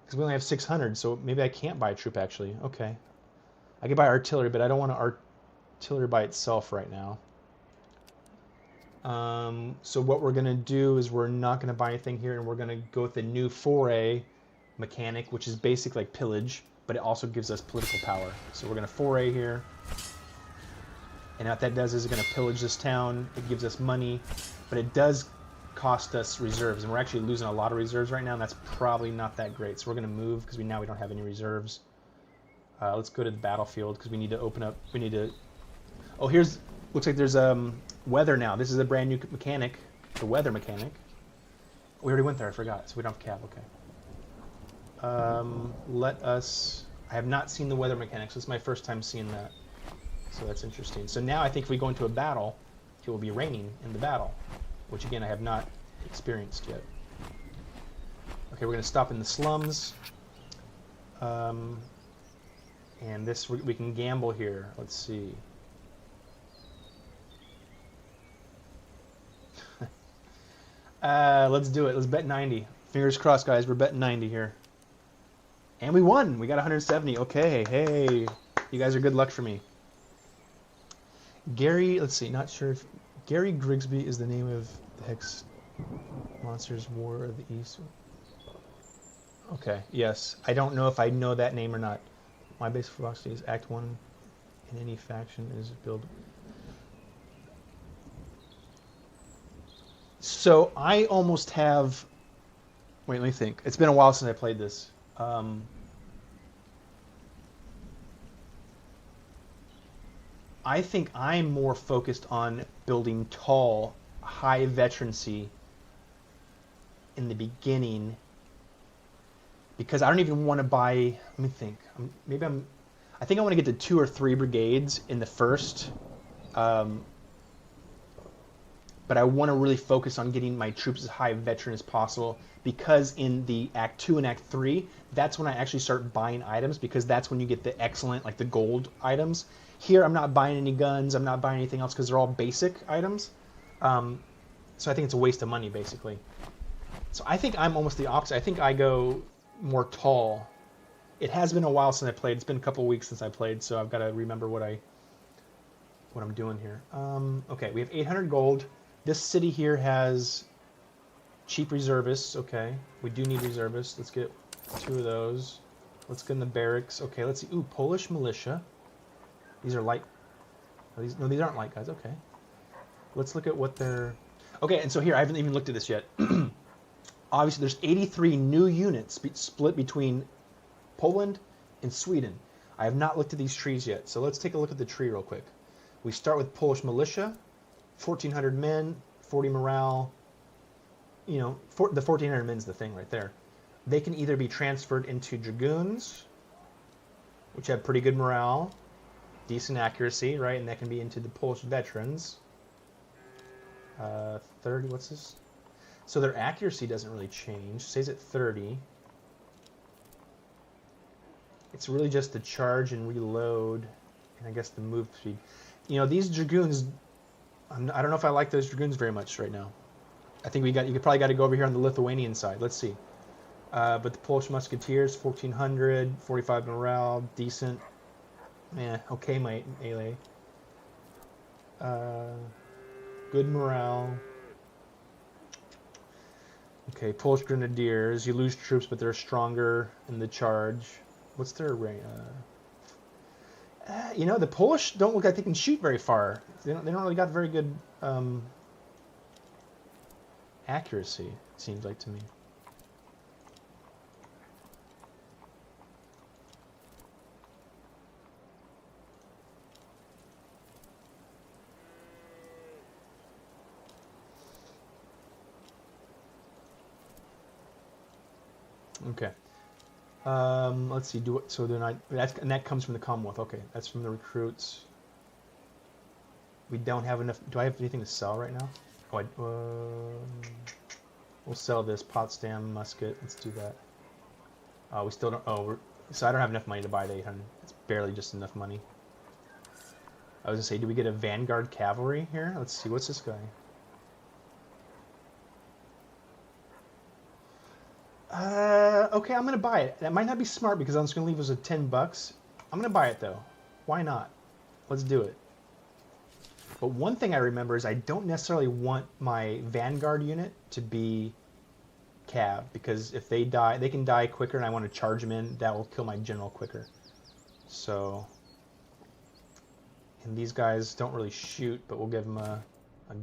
Because we only have 600, so maybe I can't buy a troop, actually. Okay. I could buy artillery, but I don't want artillery by itself right now. So what we're going to do is we're not going to buy anything here, and we're going to go with the new 4A mechanic, which is basically like pillage, but it also gives us political power. So we're going to 4A here. And what that does is it's going to pillage this town. It gives us money, but it does cost us reserves, and we're actually losing a lot of reserves right now, and that's probably not that great. So we're going to move because we don't have any reserves. Let's go to the battlefield because we need to open up. We need to... Oh, looks like there's weather now. This is a brand new mechanic, the weather mechanic. We already went there. I forgot. So we don't have cav. Okay. I have not seen the weather mechanic, so it's my first time seeing that. So that's interesting. So now I think if we go into a battle, it will be raining in the battle, which again I have not experienced yet. Okay, we're going to stop in the slums. And this, we can gamble here. Let's see. Let's do it. Let's bet 90. Fingers crossed, guys. We're betting 90 here. And we won. We got 170. Okay. Hey. You guys are good luck for me. Gary, let's see. Not sure if... Gary Grigsby is the name of the Hex Monsters War of the East. Okay. Yes. I don't know if I know that name or not. My base philosophy is Act 1 in any faction is build... So I almost have... Wait, let me think. It's been a while since I played this. I think I'm more focused on building tall, high veterancy in the beginning, because I don't even want to buy... Let me think. I think I want to get to 2 or 3 brigades in the first. But I want to really focus on getting my troops as high veteran as possible, because in the Act 2 and Act 3, that's when I actually start buying items, because that's when you get the excellent, like the gold items. Here, I'm not buying any guns, I'm not buying anything else, because they're all basic items. So I think it's a waste of money, basically. So I think I'm almost the opposite. I think I go more tall. It has been a while since I played. It's been a couple of weeks since I played, so I've got to remember what I'm doing here. Okay, we have 800 gold. This city here has cheap reservists. Okay, we do need reservists. Let's get 2 of those. Let's get in the barracks. Okay, let's see. Ooh, Polish militia. These are light. No, these aren't light guys. Okay. Let's look at what they're... Okay, and so here, I haven't even looked at this yet. Obviously, there's 83 new units split between Poland and Sweden. I have not looked at these trees yet, so let's take a look at the tree real quick. We start with Polish militia. 1,400 men, 40 morale. You know, the 1,400 men is the thing right there. They can either be transferred into dragoons, which have pretty good morale, decent accuracy, right? And that can be into the Polish veterans. 30, what's this? So their accuracy doesn't really change. Stays at 30. It's really just the charge and reload, and I guess the move speed. You know, these dragoons... I don't know if I like those dragoons very much right now. I think you probably got to go over here on the Lithuanian side. Let's see. But the Polish musketeers, 1,400, 45 morale, decent. Okay, my melee. Good morale. Okay, Polish grenadiers. You lose troops, but they're stronger in the charge. What's their rank? You know, the Polish don't look like they can shoot very far. They don't really got very good accuracy, it seems like to me. Okay. Let's see. So they're not. And that comes from the Commonwealth. Okay, that's from the recruits. We don't have enough. Do I have anything to sell right now? Oh, we'll sell this Potsdam musket. Let's do that. We still don't. Oh, so I don't have enough money to buy the 800. It's barely just enough money. I was gonna say, do we get a Vanguard cavalry here? Let's see. What's this guy? Okay, I'm gonna buy it. That might not be smart because I'm just gonna leave us with 10 bucks. I'm gonna buy it though. Why not? Let's do it. But one thing I remember is I don't necessarily want my Vanguard unit to be cav, because if they die, they can die quicker, and I want to charge them in. That will kill my general quicker. So, and these guys don't really shoot, but we'll give them a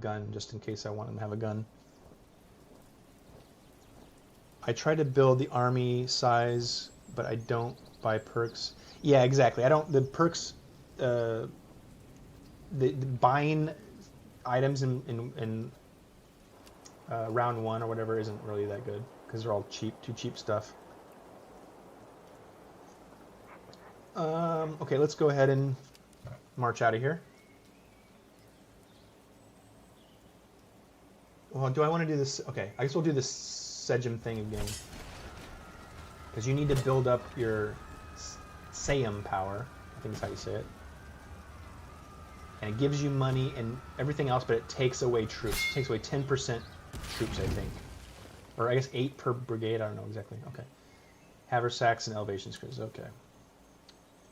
gun just in case I want them to have a gun. I try to build the army size, but I don't buy perks. Yeah, exactly. I don't. The perks, the buying items in round 1 or whatever isn't really that good because they're all cheap, too cheap stuff. Okay, let's go ahead and march out of here. Well, do I want to do this? Okay, I guess we'll do this Sejm thing again. Because you need to build up your Sejm power. I think is how you say it. And it gives you money and everything else, but it takes away troops. It takes away 10% troops, I think. Or I guess 8 per brigade, I don't know exactly. Okay. Haversacks and elevation screws, okay.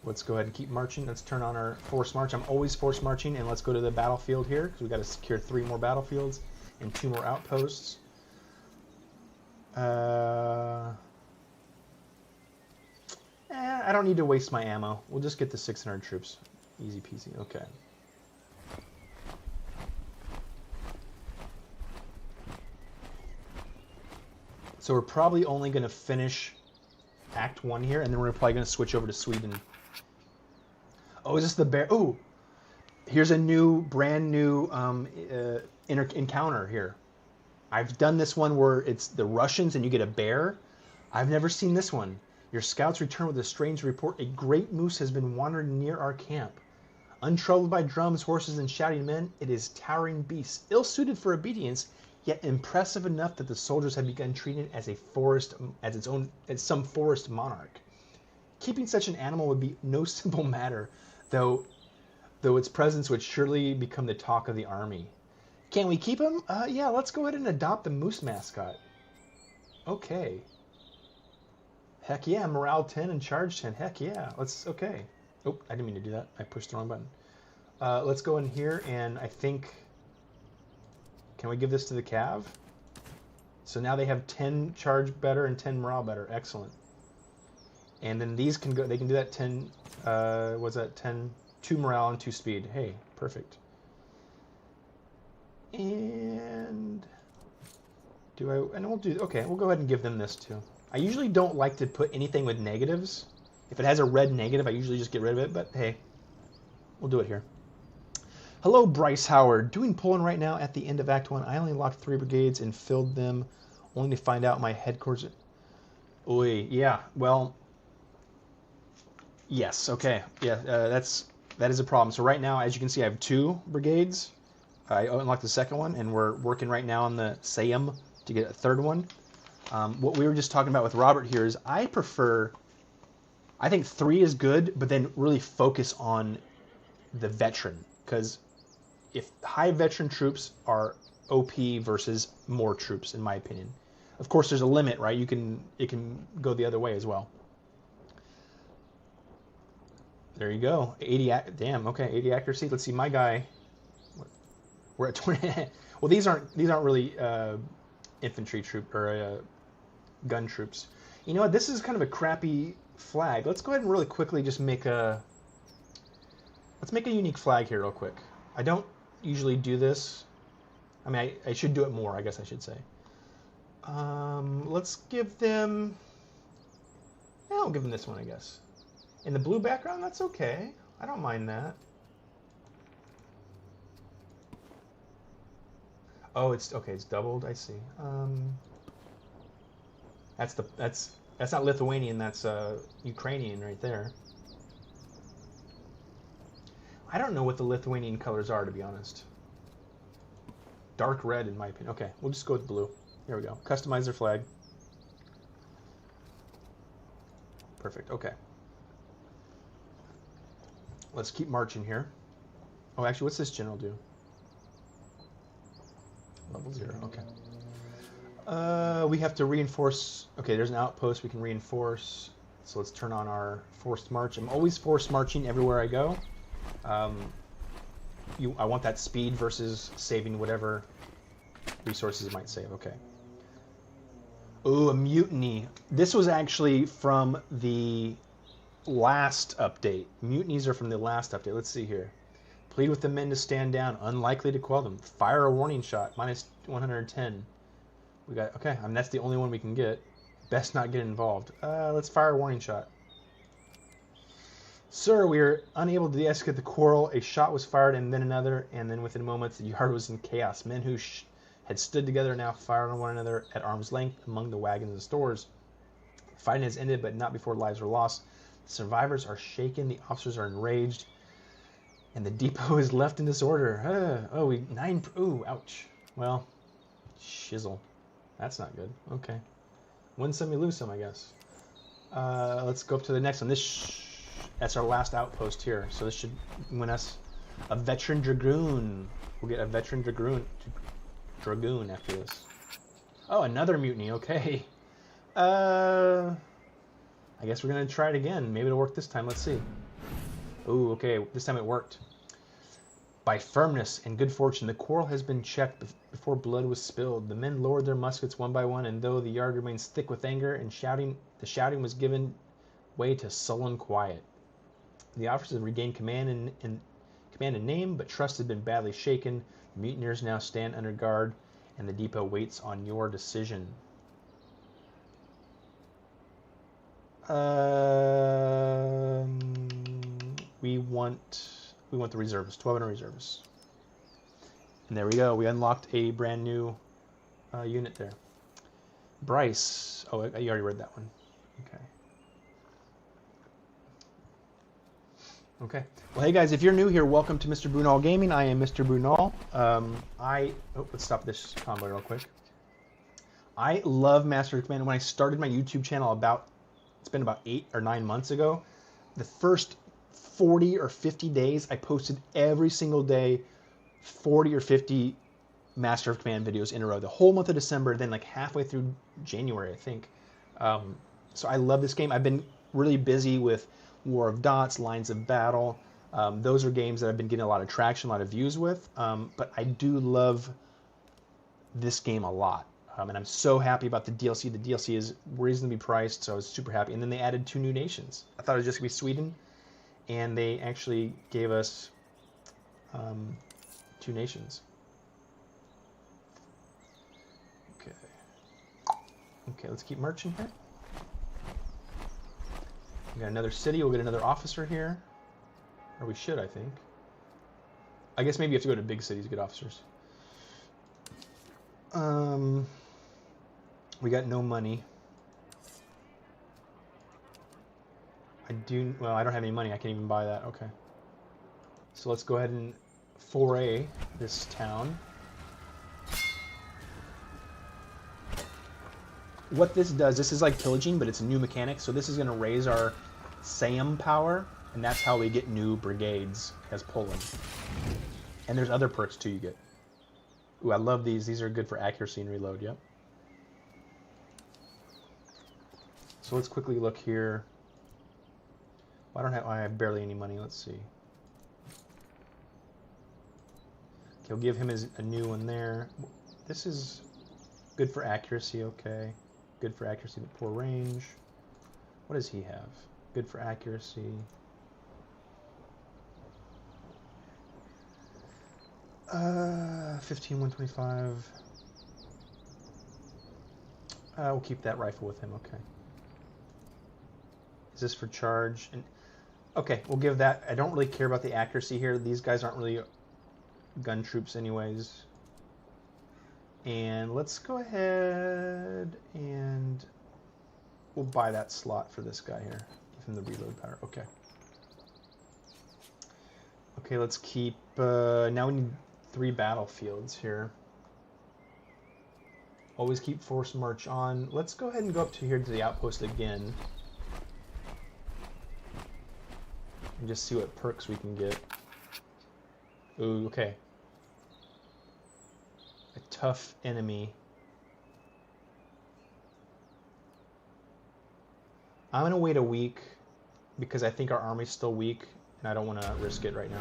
Let's go ahead and keep marching. Let's turn on our force march. I'm always force marching, and let's go to the battlefield here, because we've got to secure 3 more battlefields and 2 more outposts. I don't need to waste my ammo. We'll just get the 600 troops. Easy peasy, okay. So we're probably only going to finish Act 1 here, and then we're probably going to switch over to Sweden. Oh, is this the bear? Oh, here's a new, brand new encounter here. I've done this one where it's the Russians and you get a bear. I've never seen this one. Your scouts return with a strange report. A great moose has been wandering near our camp. Untroubled by drums, horses, and shouting men, it is towering beast, ill-suited for obedience, yet impressive enough that the soldiers have begun treating it as a forest, as some forest monarch. Keeping such an animal would be no simple matter, though its presence would surely become the talk of the army. Can we keep him? Yeah, let's go ahead and adopt the moose mascot. Okay. Heck yeah, morale 10 and charge 10. Heck yeah, okay. Oh, I didn't mean to do that. I pushed the wrong button. Let's go in here, and I think, can we give this to the cav? So now they have 10 charge better and 10 morale better. Excellent. And then these can go, they can do that 10, what's that, 10, 2 morale and 2 speed. Hey, perfect. And we'll do, okay, we'll go ahead and give them this too. I usually don't like to put anything with negatives. If it has a red negative, I usually just get rid of it, but hey, we'll do it here. Hello, Bryce Howard. Doing Poland right now at the end of Act 1. I only locked 3 brigades and filled them, only to find out my headquarters. Oy, yeah, well, yes, okay. Yeah, that is a problem. So right now, as you can see, I have 2 brigades. I unlocked the second one, and we're working right now on the Sejm to get a 3rd one. What we were just talking about with Robert here is I think 3 is good, but then really focus on the veteran, because if high veteran troops are OP versus more troops, in my opinion. Of course, there's a limit, right? It can go the other way as well. There you go. 80. Damn. Okay, 80 accuracy. Let's see. My guy. We're at 20. Well, these aren't really infantry troop or gun troops. You know what? This is kind of a crappy flag. Let's go ahead and really quickly just make a unique flag here real quick. I don't usually do this. I mean, I should do it more, I guess I should say. Let's give them... Yeah, I'll give them this one, I guess. In the blue background, that's okay. I don't mind that. Oh, it's okay. It's doubled. I see. That's not Lithuanian. That's Ukrainian right there. I don't know what the Lithuanian colors are, to be honest. Dark red, in my opinion. Okay, we'll just go with blue. Here we go. Customize their flag. Perfect. Okay. Let's keep marching here. Oh, actually, what's this general do? Level 0. Okay. We have to reinforce. Okay, there's an outpost we can reinforce. So let's turn on our forced march. I'm always forced marching everywhere I go. I want that speed versus saving whatever resources it might save. Okay. Ooh, a mutiny. This was actually from the last update. Mutinies are from the last update. Let's see here. Plead with the men to stand down. Unlikely to quell them. Fire a warning shot. Minus 110. We got, okay, I mean, that's the only one we can get. Best not get involved. Let's fire a warning shot. Sir, we are unable to de-escalate the quarrel. A shot was fired and then another, and then within moments the yard was in chaos. Men who had stood together now fired on one another at arm's length among the wagons and stores. Fighting has ended, but not before lives are lost. The survivors are shaken, the officers are enraged, and the depot is left in disorder. Ooh, ouch. Well, shizzle. That's not good. Okay. Win some, you lose some, I guess. Let's go up to the next one. That's our last outpost here. So this should win us a veteran dragoon. We'll get a veteran dragoon after this. Oh, another mutiny. Okay. I guess we're gonna try it again. Maybe it'll work this time. Let's see. Ooh, okay. This time it worked. By firmness and good fortune, the quarrel has been checked before blood was spilled. The men lowered their muskets one by one, and though the yard remains thick with anger and shouting, the shouting was given way to sullen quiet. The officers have regained command and name, but trust has been badly shaken. The mutineers now stand under guard, and the depot waits on your decision. We want the reservists, 1,200 reservists. And there we go. We unlocked a brand new unit there. Bryce. Oh, you already read that one. Okay. Okay. Well, hey guys, if you're new here, welcome to Mr. Brunel Gaming. I am Mr. Brunel. Let's stop this combo real quick. I love Master of Command. When I started my YouTube channel it's been about 8 or 9 months ago, the first 40 or 50 days, I posted every single day 40 or 50 Master of Command videos in a row. The whole month of December, then like halfway through January, I think. So I love this game. I've been really busy with War of Dots, Lines of Battle. Those are games that I've been getting a lot of traction, a lot of views with. But I do love this game a lot. And I'm so happy about the DLC. The DLC is reasonably priced, so I was super happy. And then they added 2 new nations. I thought it was just going to be Sweden, and they actually gave us 2 nations. Okay, let's keep marching here. We got another city. We'll get another officer here. Or we should, I think. I guess maybe you have to go to big cities to get officers. We got no money. Well, I don't have any money. I can't even buy that. Okay. So let's go ahead and foray this town. What this does, this is like pillaging, but it's a new mechanic. So this is going to raise our SAM power, and that's how we get new brigades as Poland. And there's other perks too you get. Ooh, I love these. These are good for accuracy and reload, yep. So let's quickly look here. Well, I have barely any money. Let's see. Okay, we'll give him a new one there. This is good for accuracy, okay. Good for accuracy, but poor range. What does he have? Good for accuracy. 15, 125. We'll keep that rifle with him, okay. Is this for charge? And okay, we'll give that. I don't really care about the accuracy here. These guys aren't really gun troops anyways. And let's go ahead and we'll buy that slot for this guy here. Give him the reload power. Okay. Okay, let's keep... now we need 3 battlefields here. Always keep force march on. Let's go ahead and go up to here to the outpost again. And just see what perks we can get. Ooh, okay. A tough enemy. I'm going to wait a week because I think our army's still weak, and I don't want to risk it right now.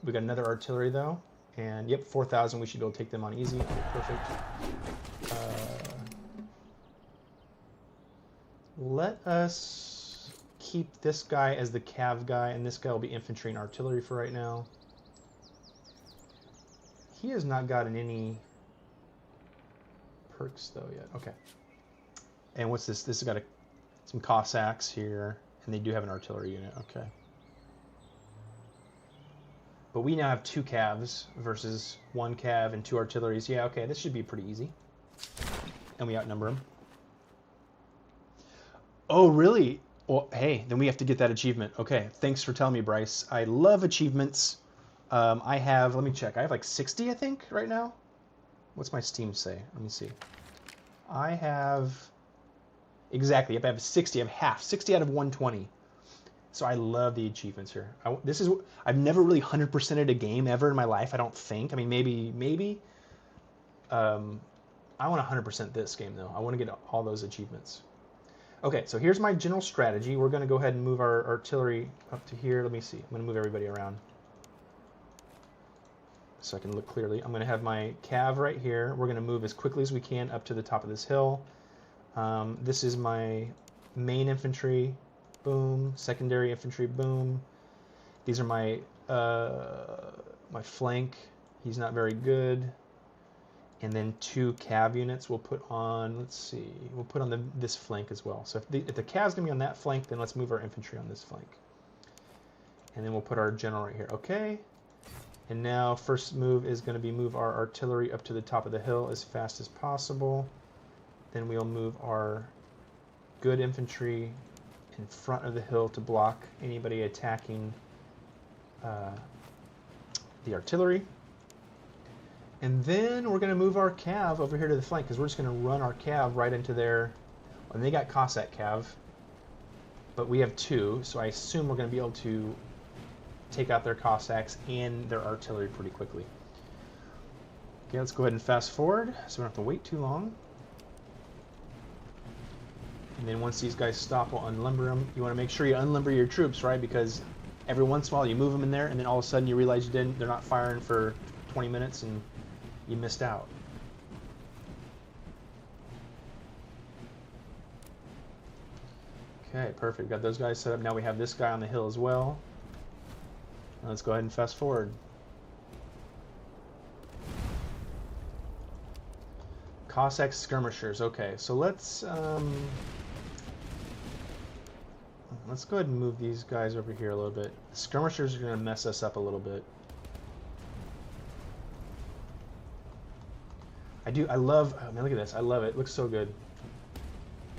We got another artillery, though. And, yep, 4,000. We should be able to take them on easy. Okay, perfect. Let us keep this guy as the cav guy, and this guy will be infantry and artillery for right now. He has not gotten any perks, though, yet. Okay. And what's this? This has got some Cossacks here, and they do have an artillery unit. Okay. But we now have 2 cavs versus 1 cav and 2 artilleries. Yeah, okay, this should be pretty easy. And we outnumber them. Oh, really? Well, hey, then we have to get that achievement. Okay, thanks for telling me, Bryce. I love achievements. I have, let me check. I have like 60, I think, right now. What's my Steam say? Let me see. I have, exactly, yep, I have 60. I have half, 60 out of 120. So I love the achievements here. I've never really 100%ed a game ever in my life, I don't think. I mean, maybe. I want to 100% this game, though. I want to get all those achievements. Okay, so here's my general strategy. We're going to go ahead and move our artillery up to here. Let me see. I'm going to move everybody around so I can look clearly. I'm going to have my cav right here. We're going to move as quickly as we can up to the top of this hill. This is my main infantry. Boom. Secondary infantry. Boom. These are my my flank. He's not very good. And then 2 cav units we'll put on, let's see, we'll put on this flank as well. So if the cav's going to be on that flank, then let's move our infantry on this flank. And then we'll put our general right here. Okay. And now first move is going to be move our artillery up to the top of the hill as fast as possible. Then we'll move our good infantry in front of the hill to block anybody attacking the artillery. And then we're going to move our cav over here to the flank because we're just going to run our cav right into their... And they got Cossack cav, but we have 2, so I assume we're going to be able to take out their Cossacks and their artillery pretty quickly. Okay, let's go ahead and fast forward so we don't have to wait too long. And then once these guys stop, we'll unlimber them. You want to make sure you unlimber your troops, right? Because every once in a while you move them in there, and then all of a sudden you realize you didn't. They're not firing for 20 minutes, and you missed out. Okay, perfect. Got those guys set up. Now we have this guy on the hill as well. Now let's go ahead and fast forward. Cossack skirmishers. Okay, so let's go ahead and move these guys over here a little bit. Skirmishers are going to mess us up a little bit. I love, oh man, look at this. I love it. It looks so good.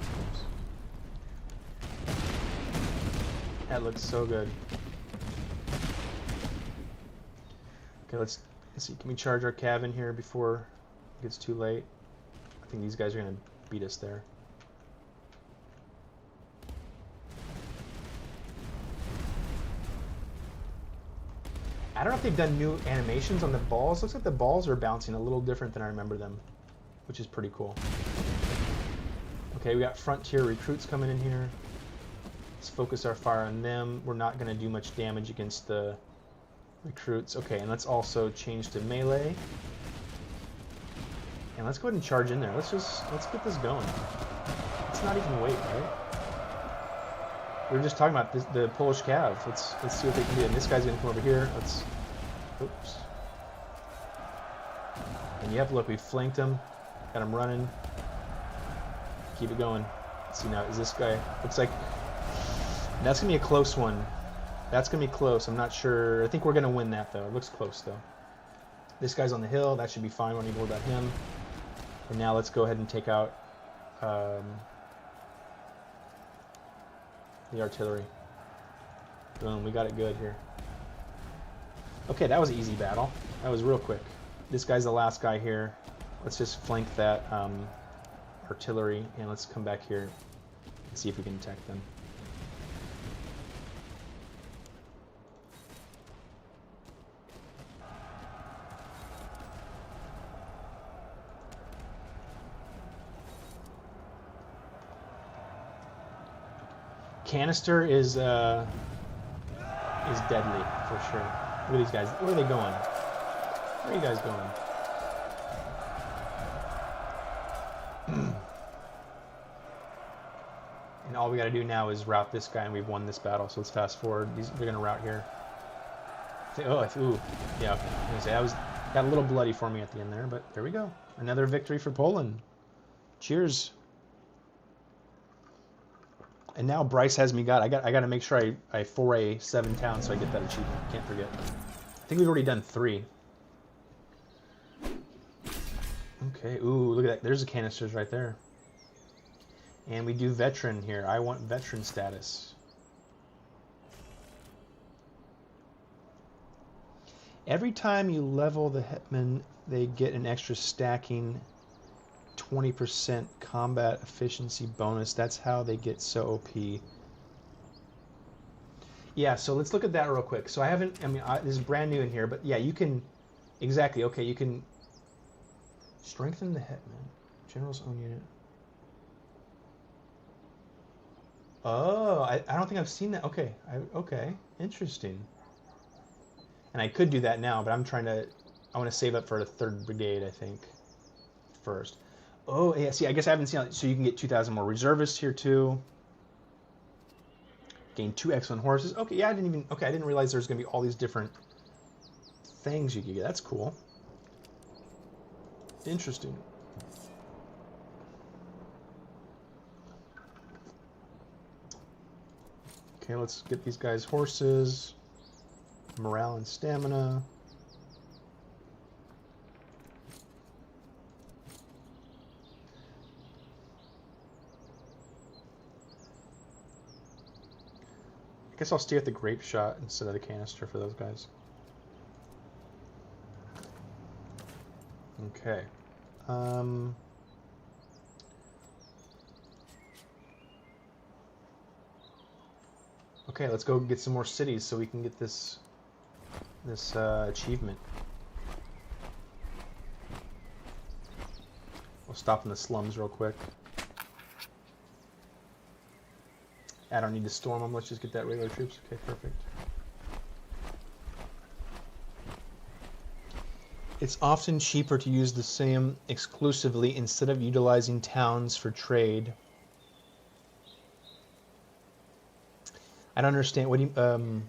Oops. That looks so good. Okay, let's see. Can we charge our cav in here before it gets too late? I think these guys are going to beat us there. I don't know if they've done new animations on the balls. Looks like the balls are bouncing a little different than I remember them, which is pretty cool. Okay, we got frontier recruits coming in here. Let's focus our fire on them. We're not going to do much damage against the recruits. Okay, and let's also change to melee. And let's go ahead and charge in there. Let's get this going. Let's not even wait, right? We were just talking about this, the Polish cav. Let's see what they can do. And this guy's gonna come over here. Oops. And yep, look, we flanked him. Got him running. Keep it going. Let's see now, is this guy, looks like, that's gonna be a close one. That's gonna be close, I'm not sure. I think we're gonna win that though. It looks close though. This guy's on the hill, that should be fine, we don't need to worry about him. And now let's go ahead and take out the artillery. Boom, we got it good here. Okay, that was an easy battle. That was real quick. This guy's the last guy here. Let's just flank that artillery, and let's come back here and see if we can attack them. Canister is deadly for sure. Look at these guys. Where are they going? Where are you guys going? And all we got to do now is route this guy, and we've won this battle. So let's fast forward. They're gonna route here. Ooh, yeah. Okay. I was gonna say that got a little bloody for me at the end there, but there we go. Another victory for Poland. Cheers. And now Bryce has me got. I got to make sure I foray 7 towns so I get that achievement. Can't forget. I think we've already done 3. Okay. Ooh, look at that. There's the canisters right there. And we do veteran here. I want veteran status. Every time you level the Hetman, they get an extra stacking 20% combat efficiency bonus. That's how they get so OP. Yeah, so let's look at that real quick. So I haven't, this is brand new in here, but yeah, you can, exactly, okay, you can strengthen the Hetman. General's own unit. Oh, I don't think I've seen that. Okay, okay, interesting. And I could do that now, but I want to save up for a 3rd brigade, I think, first. Oh, yeah, see, I guess I haven't seen it. So you can get 2,000 more reservists here, too. Gain 2 excellent horses. Okay, yeah, I didn't realize there's going to be all these different things you could get. That's cool. Interesting. Okay, let's get these guys horses. Morale and stamina. I guess I'll stay at the grape shot instead of the canister for those guys. Okay. Okay, let's go get some more cities so we can get this achievement. We'll stop in the slums real quick. I don't need to storm them. Let's just get that regular troops. Okay, perfect. It's often cheaper to use the same exclusively instead of utilizing towns for trade. I don't understand. What do you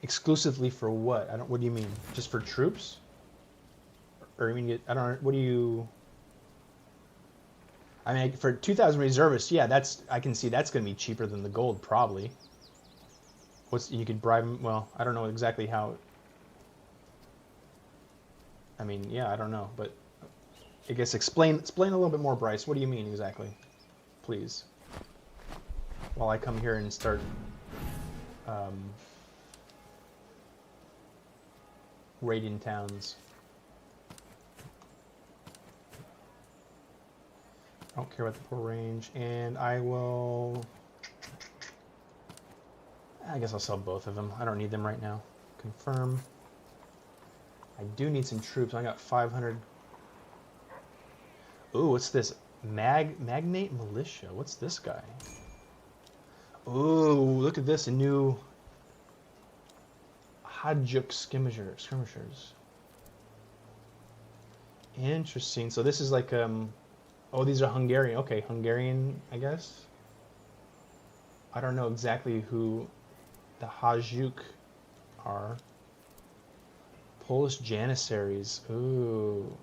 exclusively for what? What do you mean? Just for troops? Or you mean I don't. What do you? I mean, for 2,000 reservists, yeah, I can see that's going to be cheaper than the gold probably. You could bribe them. Well, I don't know exactly how. I mean, yeah, I don't know, but I guess explain a little bit more, Bryce. What do you mean exactly, please? While I come here and start raiding towns. I don't care about the poor range, and I guess I'll sell both of them. I don't need them right now. Confirm. I do need some troops. I got 500. Ooh, what's this? Magnate Militia. What's this guy? Ooh, look at this. A new Hajduk skirmishers. Interesting. So this is like, oh, these are Hungarian. Okay, Hungarian, I guess. I don't know exactly who the Hajduk are. Polish Janissaries. Ooh.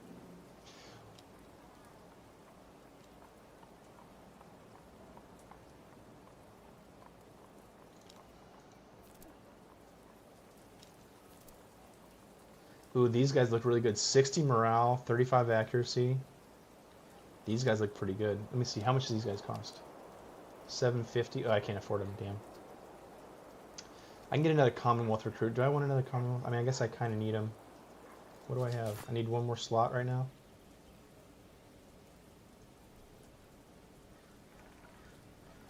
Ooh, these guys look really good. 60 morale, 35 accuracy. These guys look pretty good. Let me see. How much do these guys cost? 750. Oh, I can't afford them. Damn. I can get another Commonwealth recruit. Do I want another Commonwealth? I mean, I guess I kind of need them. What do I have? I need one more slot right now.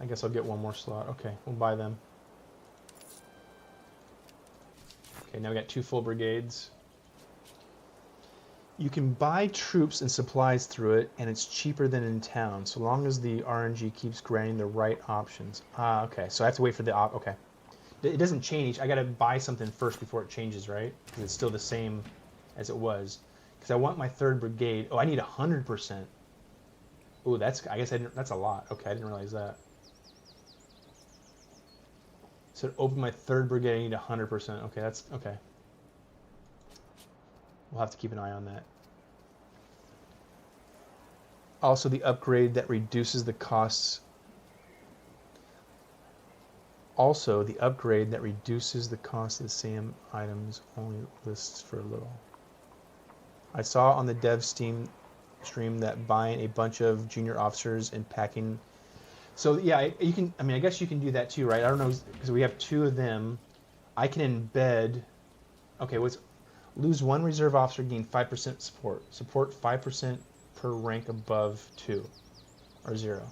I guess I'll get one more slot. Okay, we'll buy them. Okay, now we got 2 full brigades. You can buy troops and supplies through it, and it's cheaper than in town, so long as the RNG keeps granting the right options. Ah, okay. So I have to wait for the okay. It doesn't change. I gotta buy something first before it changes, right? Because it's still the same as it was. Because I want my 3rd Brigade. Oh, I need 100%. Oh, that's. I guess I didn't. That's a lot. Okay, I didn't realize that. So to open my 3rd Brigade, I need 100%. Okay, that's okay. We'll have to keep an eye on that. Also, the upgrade that reduces the costs. Also, the upgrade that reduces the cost of the same items only lists for a little. I saw on the dev stream that buying a bunch of junior officers and packing. So yeah, you can. I mean, I guess you can do that too, right? I don't know because we have 2 of them. I can embed. Okay, lose 1 reserve officer, gain 5% support. Support 5% per rank above 2 or 0.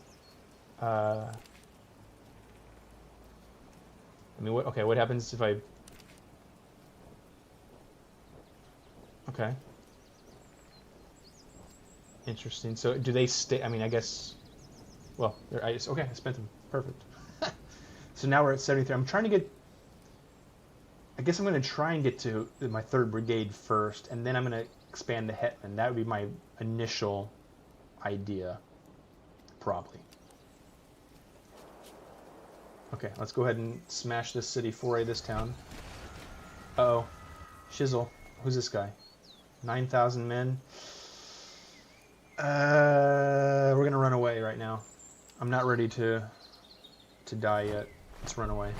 I mean, what happens if I... Okay. Interesting. So do they stay... I mean, I guess... Well, okay, I spent them. Perfect. So now we're at 73. I'm trying to get... I guess I'm going to try and get to my 3rd Brigade first, and then I'm going to expand to Hetman. That would be my initial idea, probably. Okay, let's go ahead and smash this city, foray this town. Uh-oh. Shizzle. Who's this guy? 9,000 men. We're going to run away right now. I'm not ready to die yet. Let's run away.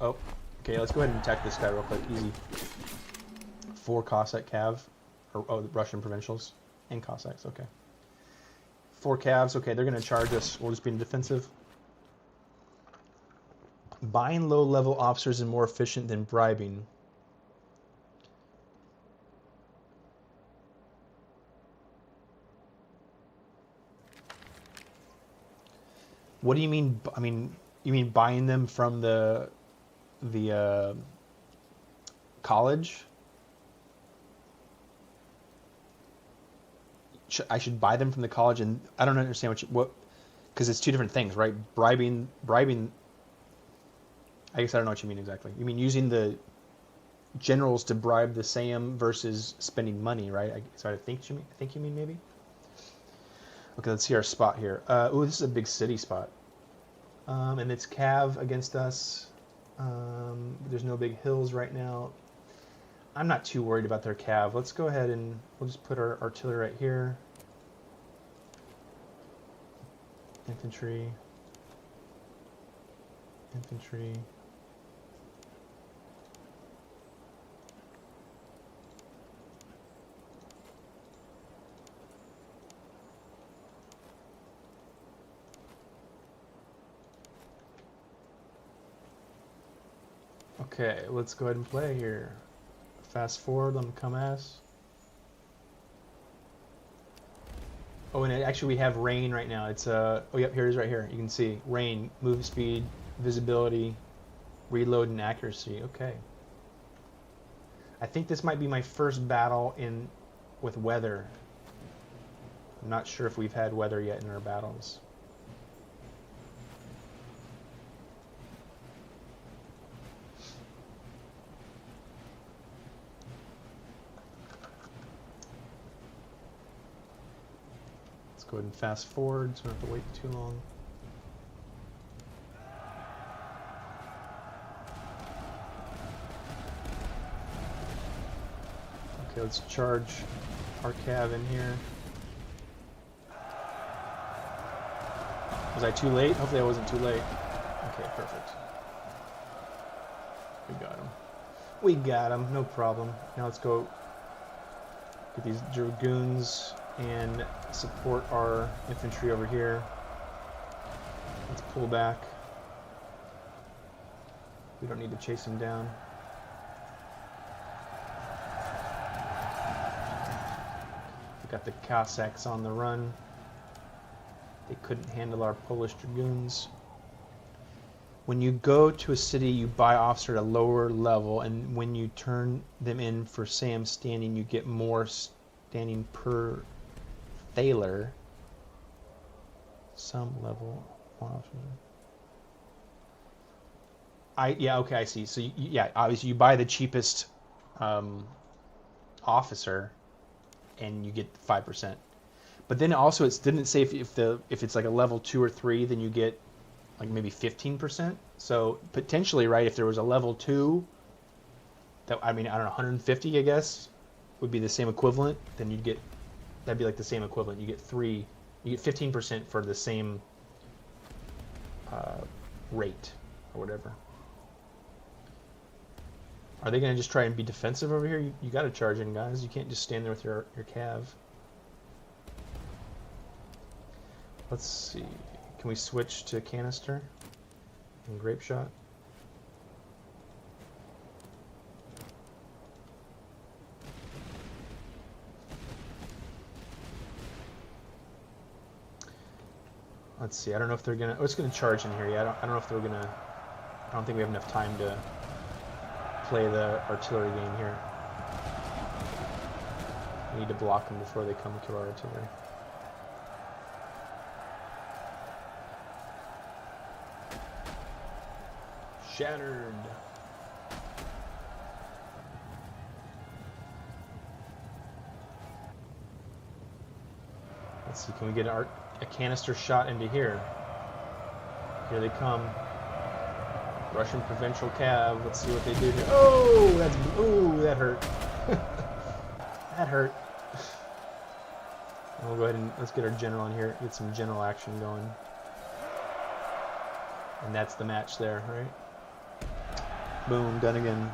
Oh, okay, let's go ahead and attack this guy real quick. Easy. 4 Cossack Cav. Oh, the Russian provincials. And Cossacks, okay. 4 Cavs, okay, they're going to charge us. We'll just be in defensive. Buying low-level officers is more efficient than bribing. What do you mean? I mean, you mean buying them from the college? I should buy them from the college, and I don't understand what because it's 2 different things, right? Bribing. I guess I don't know what you mean exactly. You mean using the generals to bribe the Sejm versus spending money, right? So I think you mean maybe. Okay, let's see our spot here. Ooh, this is a big city spot. And it's Cav against us. There's no big hills right now. I'm not too worried about their Cav. Let's go ahead and we'll just put our artillery right here. Infantry. Infantry. Okay, let's go ahead and play here. Fast forward, let them come at us. Oh, and actually we have rain right now. It's oh yep, here it is right here. You can see rain, move speed, visibility, reload, and accuracy. Okay. I think this might be my first battle with weather. I'm not sure if we've had weather yet in our battles. Go ahead and fast forward so we don't have to wait too long. Okay, let's charge our Cav in here. Was I too late? Hopefully I wasn't too late. Okay, perfect. We got him. We got him, no problem. Now let's go get these dragoons and support our infantry over here. Let's pull back. We don't need to chase them down. We got the Cossacks on the run. They couldn't handle our Polish dragoons. When you go to a city, you buy officer at a lower level, and when you turn them in for Sam standing, you get more standing per thaler. Some level. Yeah, okay, I see. So yeah, obviously you buy the cheapest officer, and you get 5%. But then also it didn't say if it's like a level 2 or 3, then you get like maybe 15%. So potentially, right, if there was a level 2, that, I mean, I don't know, 150, I guess, would be the same equivalent, then that'd be like the same equivalent. You get 15% for the same rate or whatever. Are they going to just try and be defensive over here? You got to charge in, guys. You can't just stand there with your cav. Let's see. Can we switch to canister and grape shot? Let's see. I don't know if they're gonna. Oh, it's gonna charge in here. Yeah, I don't know if they're gonna. I don't think we have enough time to play the artillery game here. We need to block them before they come to our artillery. Shattered. Let's see, can we get a canister shot into here? Here they come. Russian provincial cav. Let's see what they do here. Oh, that hurt. That hurt. We'll go ahead and let's get our general in here. Get some general action going. And that's the match there, right? Boom, done again.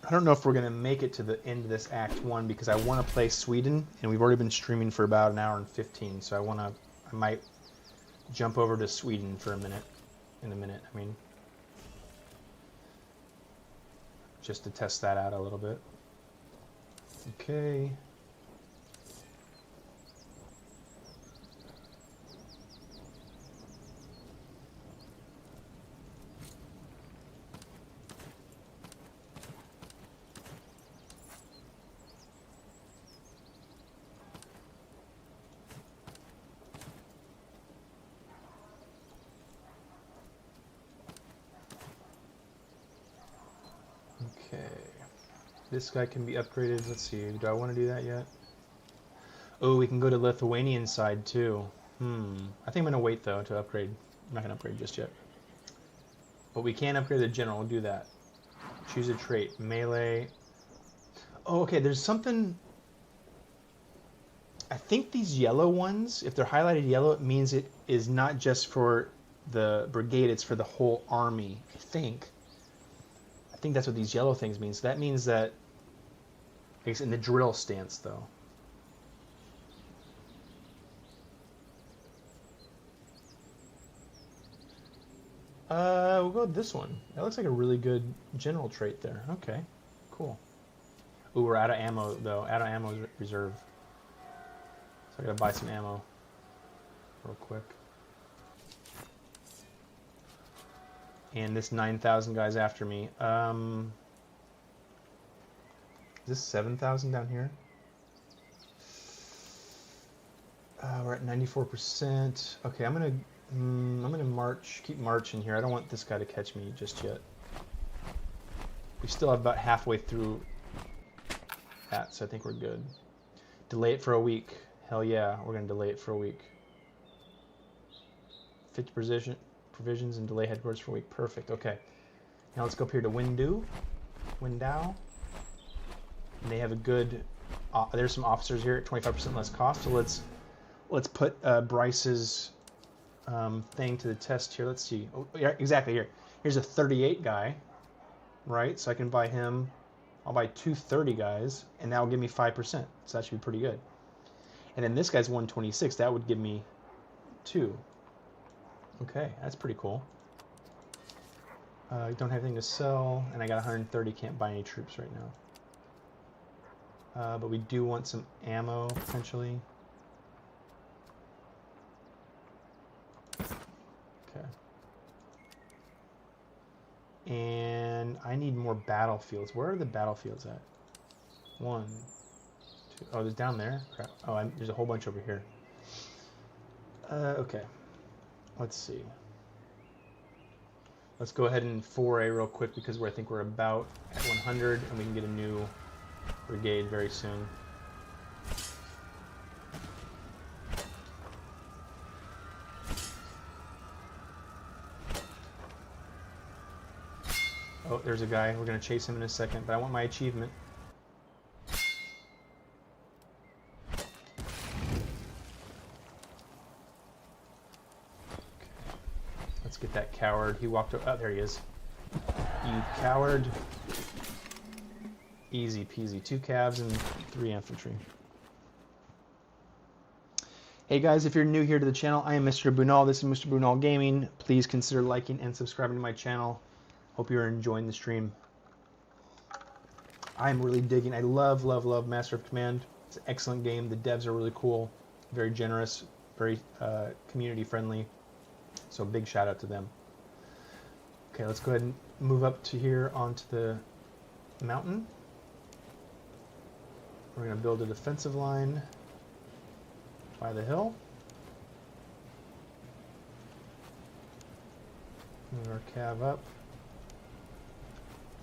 I don't know if we're going to make it to the end of this Act 1 because I want to play Sweden, and we've already been streaming for about an hour and 15, so I might jump over to Sweden for in a minute, I mean. Just to test that out a little bit. Okay. Okay. This guy can be upgraded. Let's see. Do I want to do that yet? Oh, we can go to Lithuanian side too. I think I'm going to wait though to upgrade. I'm not going to upgrade just yet. But we can upgrade the general. We'll do that. Choose a trait. Melee. Oh, okay. There's something. I think these yellow ones, if they're highlighted yellow, it means it is not just for the brigade. It's for the whole army, I think. I think that's what these yellow things mean. So that means that, I guess in the drill stance though. We'll go with this one. That looks like a really good general trait there. Okay, cool. Ooh, we're out of ammo though. Out of ammo reserve. So I gotta buy some ammo real quick. And this 9,000 guys after me. Is this 7,000 down here? We're at 94%. Okay, I'm gonna march. Keep marching here. I don't want this guy to catch me just yet. We still have about halfway through that, so I think we're good. Delay it for a week. Hell yeah, we're gonna delay it for a week. 50 provisions and delay headquarters for a week. Perfect. Okay. Now let's go up here to Windau. And they have a good. There's some officers here at 25% less cost. So let's put Bryce's thing to the test here. Let's see. Oh, yeah, exactly here. Here's a 38 guy, right? So I can buy him. I'll buy 230 guys, and that will give me 5%. So that should be pretty good. And then this guy's 126. That would give me 2. Okay, that's pretty cool. I don't have anything to sell, and I got 130, can't buy any troops right now. But we do want some ammo, potentially. Okay. And I need more battlefields. Where are the battlefields at? 1, 2. Oh, there's down there. Crap. Oh, there's a whole bunch over here. Okay. Let's see. Let's go ahead and foray real quick because I think we're about at 100 and we can get a new brigade very soon. Oh, there's a guy. We're going to chase him in a second, but I want my achievement. Let's get that coward. He walked over. Oh, there he is. You coward. Easy peasy. 2 cavs and 3 infantry. Hey guys, if you're new here to the channel, I am Mr. Bunal. This is Mr. Bunal Gaming. Please consider liking and subscribing to my channel. Hope you're enjoying the stream. I'm really digging. I love Master of Command. It's an excellent game. The devs are really cool, very generous, very community friendly. So big shout out to them. Okay, let's go ahead and move up to here onto the mountain. We're going to build a defensive line by the hill. Move our cav up.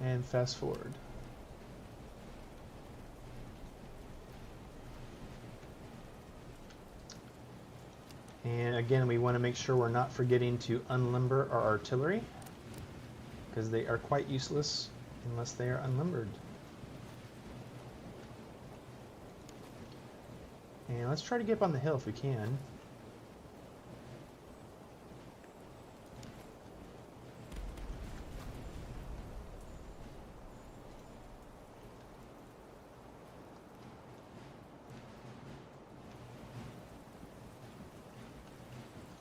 And fast forward. And again, we want to make sure we're not forgetting to unlimber our artillery, because they are quite useless unless they are unlimbered. And let's try to get up on the hill if we can.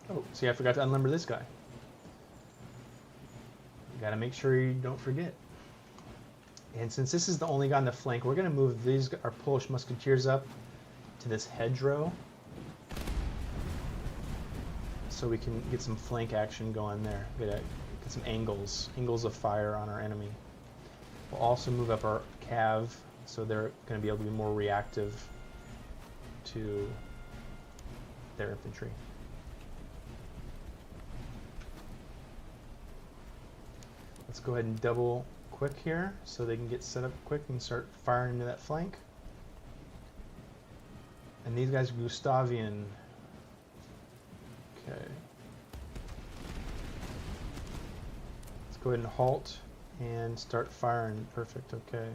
Oh, see, I forgot to unlimber this guy. You gotta make sure you don't forget. And since this is the only guy on the flank, we're gonna move our Polish musketeers up to this hedgerow so we can get some flank action going there. Get some angles of fire on our enemy. We'll also move up our cav so they're gonna be able to be more reactive to their infantry. Let's go ahead and double quick here so they can get set up quick and start firing into that flank. And these guys are Gustavian. Okay. Let's go ahead and halt and start firing. Perfect, okay.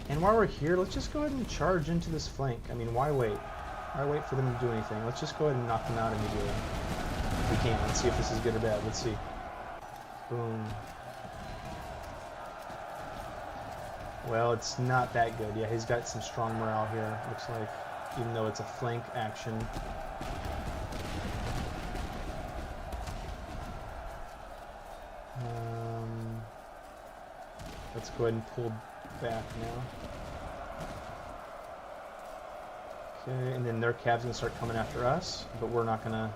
And while we're here, let's just go ahead and charge into this flank. I mean, why wait? Why wait for them to do anything? Let's just go ahead and knock them out immediately. If we can. Let's see if this is good or bad. Let's see. Boom. Well, it's not that good. Yeah, he's got some strong morale here, looks like, even though it's a flank action. Let's go ahead and pull back now. Okay, and then their cav's gonna start coming after us, but we're not gonna...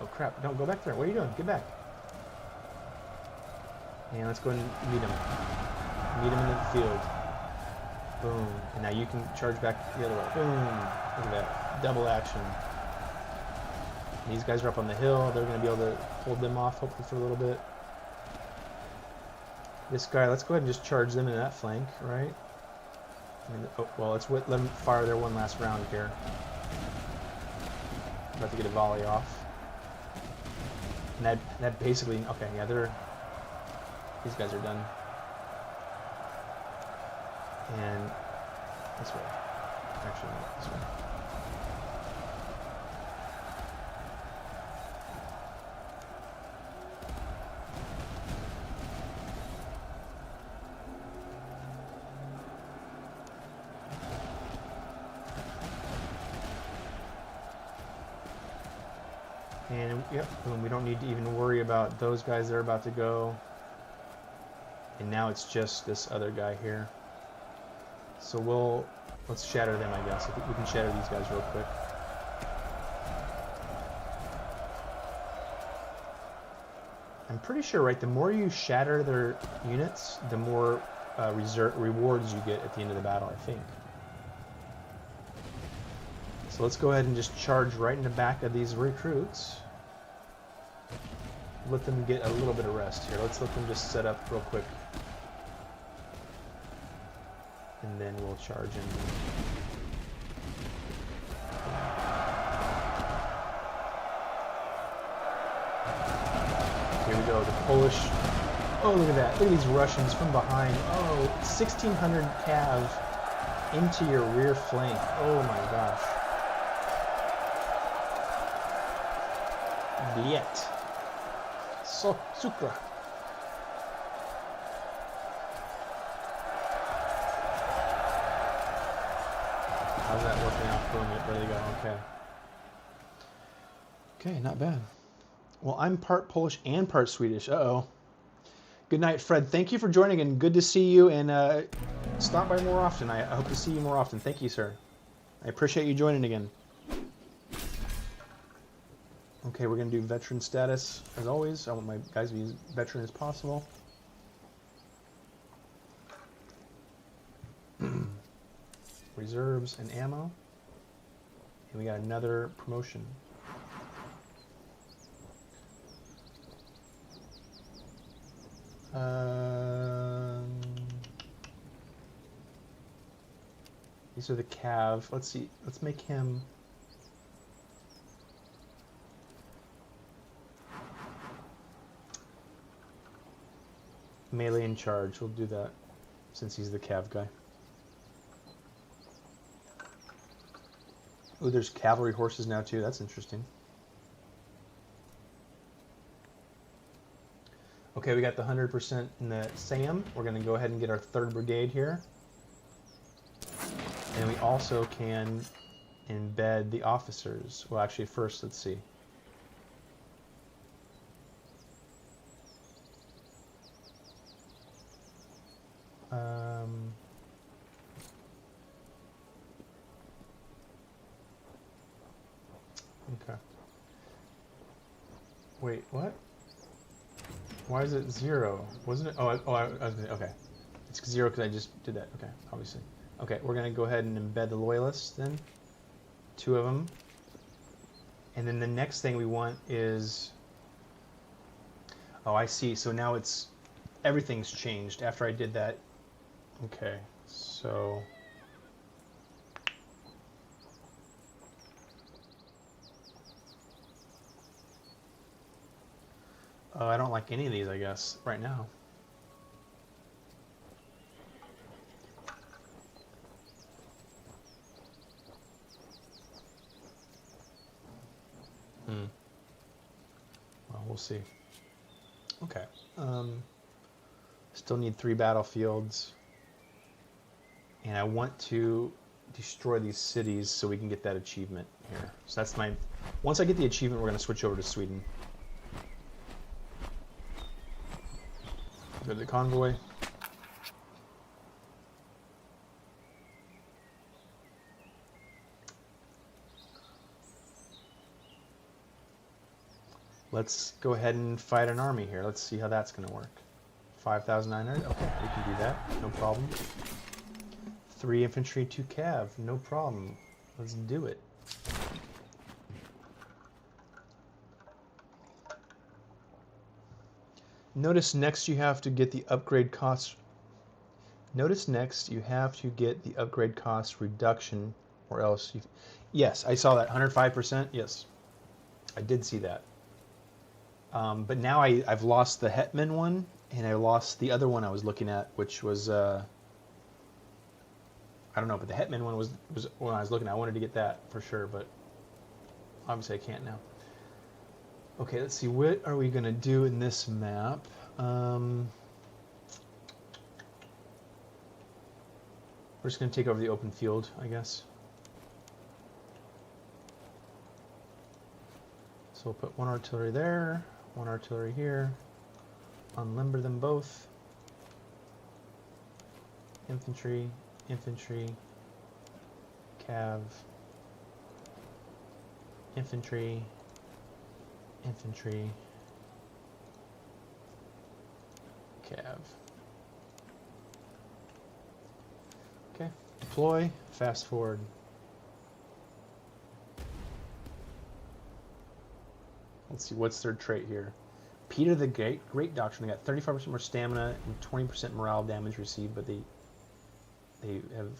Oh crap, don't go back there. What are you doing? Get back. And let's go ahead and meet him. Meet him in the field. Boom. And now you can charge back the other way. Boom. Look at that. Double action. And these guys are up on the hill. They're going to be able to hold them off, hopefully, for a little bit. This guy, let's go ahead and just charge them in that flank, right? And, oh, well, let's let them fire their one last round here. About to get a volley off. And that basically... Okay, yeah, these guys are done. And this way. Actually, not this way. And yep, boom, we don't need to even worry about those guys that are about to go. And now it's just this other guy here. So let's shatter them, I guess. I think we can shatter these guys real quick. I'm pretty sure, right, the more you shatter their units, the more rewards you get at the end of the battle, I think. So let's go ahead and just charge right in the back of these recruits. Let them get a little bit of rest here. Let's let them just set up real quick. And then we'll charge in. Here we go, the Polish. Oh, look at that. Look at these Russians from behind. Oh, 1,600 cav into your rear flank. Oh my gosh. Biet. So, Sukra. How's that working out? Boom, there they go. Okay. Okay, not bad. Well, I'm part Polish and part Swedish. Uh-oh. Good night, Fred. Thank you for joining, and good to see you, and stop by more often. I hope to see you more often. Thank you, sir. I appreciate you joining again. Okay, we're going to do veteran status, as always. I want my guys to be as veteran as possible. Reserves and ammo. And we got another promotion. These are the cav. Let's see. Let's make him... melee in charge. We'll do that since he's the cav guy. Oh, there's cavalry horses now too. That's interesting. Okay, we got the 100% in the SAM. We're going to go ahead and get our 3rd Brigade here. And we also can embed the officers. Well, actually, first, let's see. Okay. Wait, what? Why is it 0? Wasn't it? Oh, I was gonna, okay. It's 0 because I just did that. Okay, obviously. Okay, we're going to go ahead and embed the loyalists then. 2 of them. And then the next thing we want is... Oh, I see. So now it's... everything's changed after I did that. Okay, so... I don't like any of these, I guess, right now. Well, we'll see. Okay. Still need 3 battlefields. And I want to destroy these cities so we can get that achievement here. So that's my... Once I get the achievement, we're going to switch over to Sweden. Go to the convoy. Let's go ahead and fight an army here. Let's see how that's going to work. 5,900. Okay, we can do that. No problem. 3 infantry, 2 cav. No problem. Let's do it. Notice next you have to get the upgrade cost. Notice next you have to get the upgrade cost reduction, or else you... Yes, I saw that. 105%. Yes, I did see that. But now I've lost the Hetman one, and I lost the other one I was looking at, which was I don't know, but the Hetman one was when I was looking. I wanted to get that for sure, but obviously I can't now. Okay, let's see. What are we gonna do in this map? We're just gonna take over the open field, I guess. So we'll put one artillery there, one artillery here, unlimber them both. Infantry, infantry, cav, infantry, infantry, cav. Okay, deploy, fast forward. Let's see, what's their trait here? Peter the Great Doctrine, they got 35% more stamina and 20% morale damage received, but they have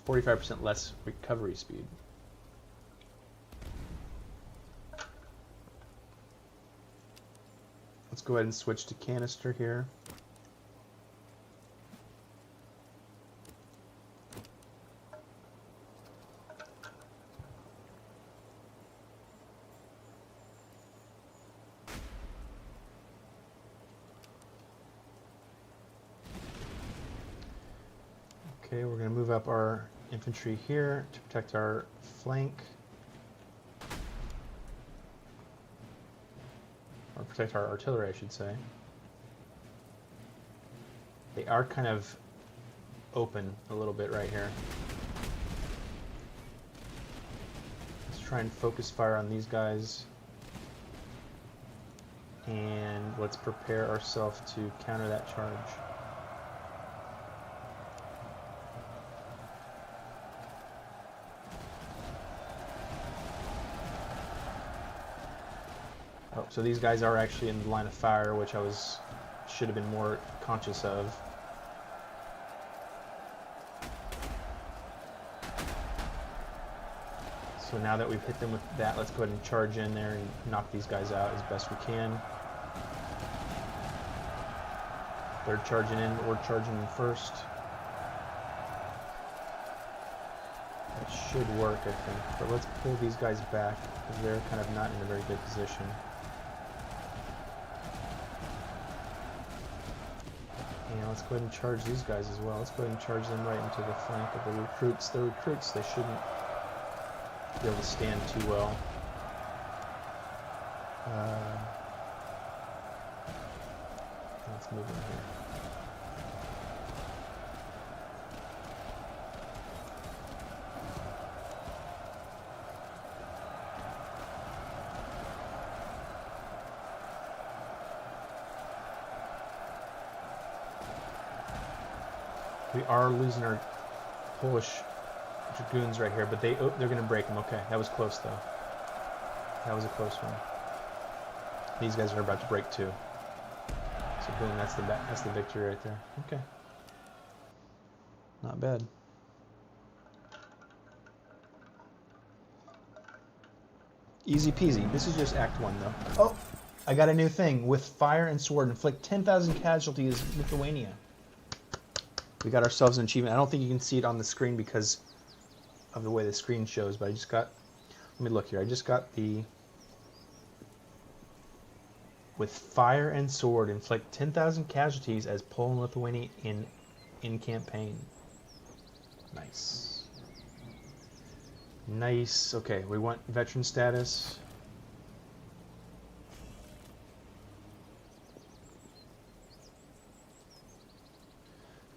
45% less recovery speed. Let's go ahead and switch to canister here. Okay, we're going to move up our infantry here to protect our flank. Or protect our artillery, I should say. They are kind of open a little bit right here. Let's try and focus fire on these guys. And let's prepare ourselves to counter that charge. Oh, so these guys are actually in the line of fire, which I should have been more conscious of. So now that we've hit them with that, let's go ahead and charge in there and knock these guys out as best we can. They're charging in, but we're charging in first. That should work, I think. But let's pull these guys back because they're kind of not in a very good position. And let's go ahead and charge these guys as well. Let's go ahead and charge them right into the flank of the recruits. The recruits, they shouldn't be able to stand too well. Let's move in here. We are losing our Polish dragoons right here, but they're going to break them. Okay, that was close though. That was a close one. These guys are about to break too. So boom, that's the victory right there. Okay, not bad. Easy peasy. This is just Act 1 though. Oh, I got a new thing. With fire and sword, inflict 10,000 casualties in Lithuania. We got ourselves an achievement. I don't think you can see it on the screen because of the way the screen shows, but I just got, let me look here. I just got the, with fire and sword, inflict 10,000 casualties as Poland-Lithuania in campaign. Nice. Nice. Okay, we want veteran status.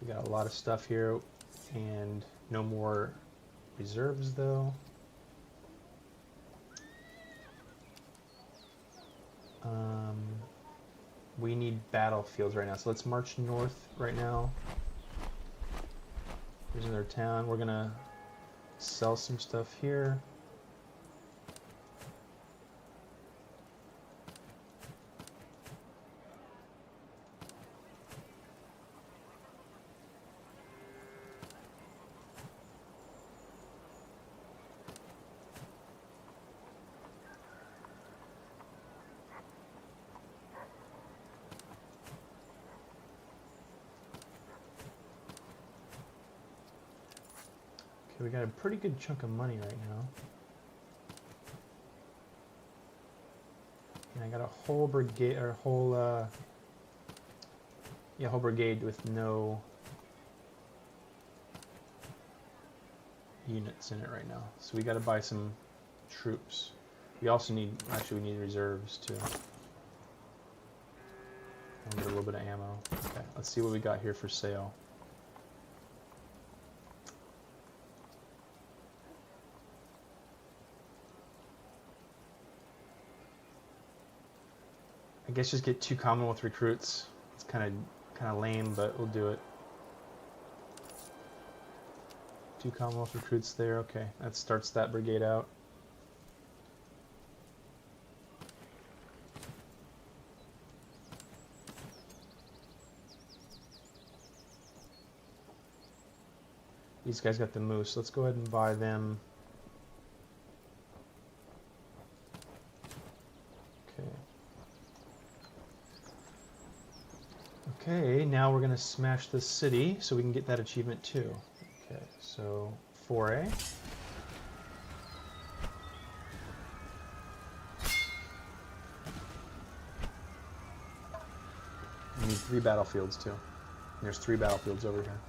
We got a lot of stuff here, and no more reserves though. We need battlefields right now, so let's march north right now. Here's another town. We're gonna sell some stuff here. We got a pretty good chunk of money right now. And I got a whole brigade, or whole brigade with no units in it right now. So we got to buy some troops. We also need, actually we need reserves too. I'll get a little bit of ammo. Okay, let's see what we got here for sale. I guess just get 2 Commonwealth recruits. It's kind of lame, but we'll do it. 2 Commonwealth recruits there. Okay, that starts that brigade out. These guys got the moose. Let's go ahead and buy them. Okay. Okay, now we're going to smash this city so we can get that achievement too. Okay, so foray. We need 3 battlefields too. And there's 3 battlefields over here.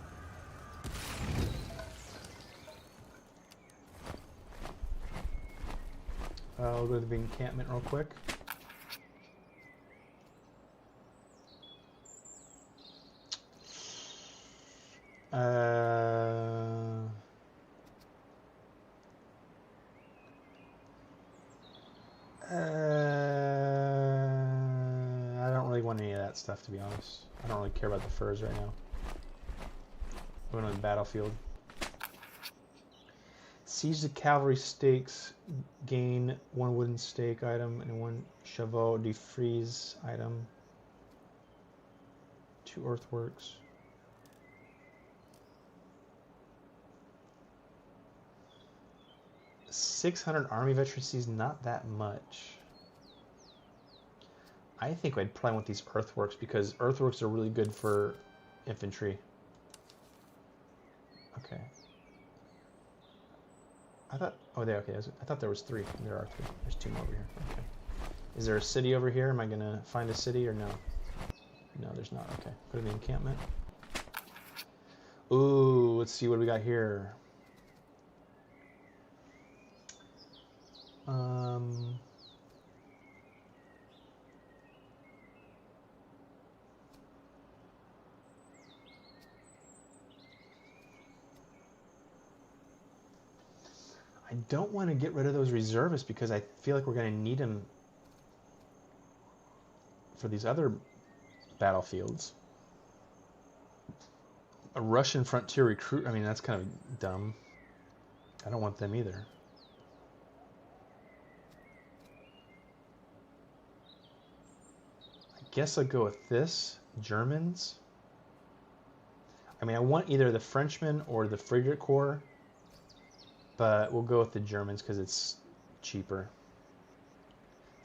I'll go to the encampment real quick. I don't really want any of that stuff, to be honest. I don't really care about the furs right now. Going on the battlefield. Siege the cavalry stakes, gain 1 wooden stake item and 1 chevaux de frise item. 2 earthworks. $600 army veterancies, not that much. I think I'd probably want these earthworks because earthworks are really good for infantry. Okay. I thought, oh, there, okay. I thought there was 3. There are 3. There's 2 more over here. Okay. Is there a city over here? Am I gonna find a city or no? No, there's not. Okay. Go to the encampment. Ooh, let's see what we got here. I don't want to get rid of those reservists because I feel like we're going to need them for these other battlefields. A Russian frontier recruit, I mean, that's kind of dumb. I don't want them either. I guess I'll go with this. Germans. I mean, I want either the Frenchmen or the Frigate Corps, but we'll go with the Germans because it's cheaper.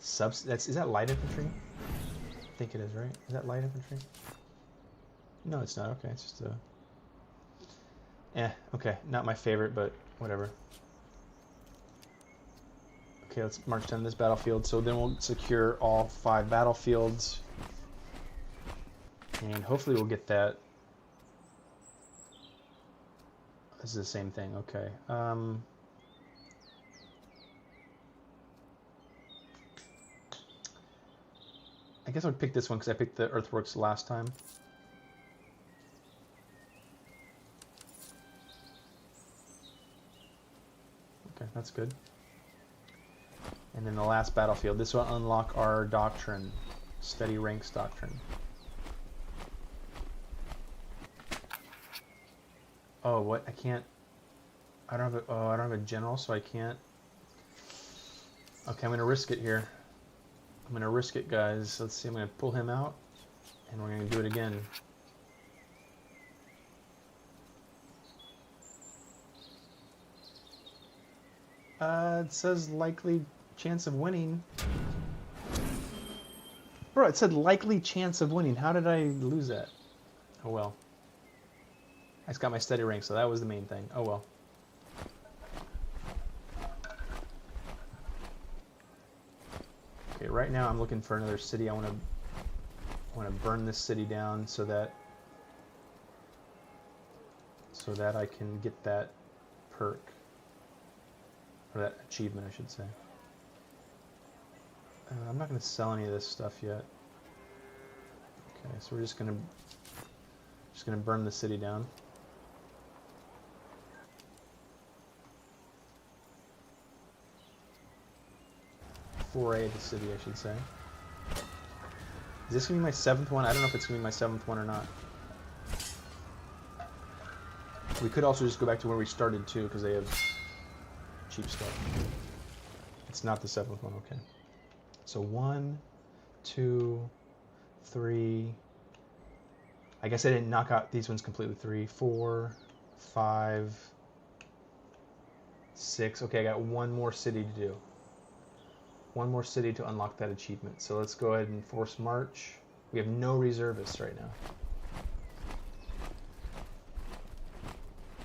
Is that light infantry? I think it is, right? Is that light infantry? No, it's not. Okay, it's just a... okay, not my favorite, but whatever. Okay, let's march down this battlefield. So then we'll secure all 5 battlefields. And hopefully we'll get that. This is the same thing, okay. I guess I'll pick this one because I picked the earthworks last time. Okay, that's good. And then the last battlefield. This will unlock our doctrine, steady ranks doctrine. Oh, what? I can't. I don't have a. Oh, I don't have a general, so I can't. Okay, I'm gonna risk it here. I'm gonna risk it, guys. Let's see. I'm gonna pull him out, and we're gonna do it again. It says likely chance of winning. Bro, it said likely chance of winning. How did I lose that? Oh well. I just got my steady rank, so that was the main thing. Oh well. Okay, right now I'm looking for another city. I want to burn this city down so that I can get that perk, or that achievement, I should say. I'm not going to sell any of this stuff yet. Okay, so we're just gonna burn the city down. Foray the city, I should say. Is this gonna be my 7th one? I don't know if it's gonna be my 7th one or not. We could also just go back to where we started too, because they have cheap stuff. It's not the 7th one, okay. So 1, 2, 3. I guess I didn't knock out these ones completely. 3, 4, 5, 6. Okay, I got one more city to do. One more city to unlock that achievement. So let's go ahead and force march. We have no reservists right now.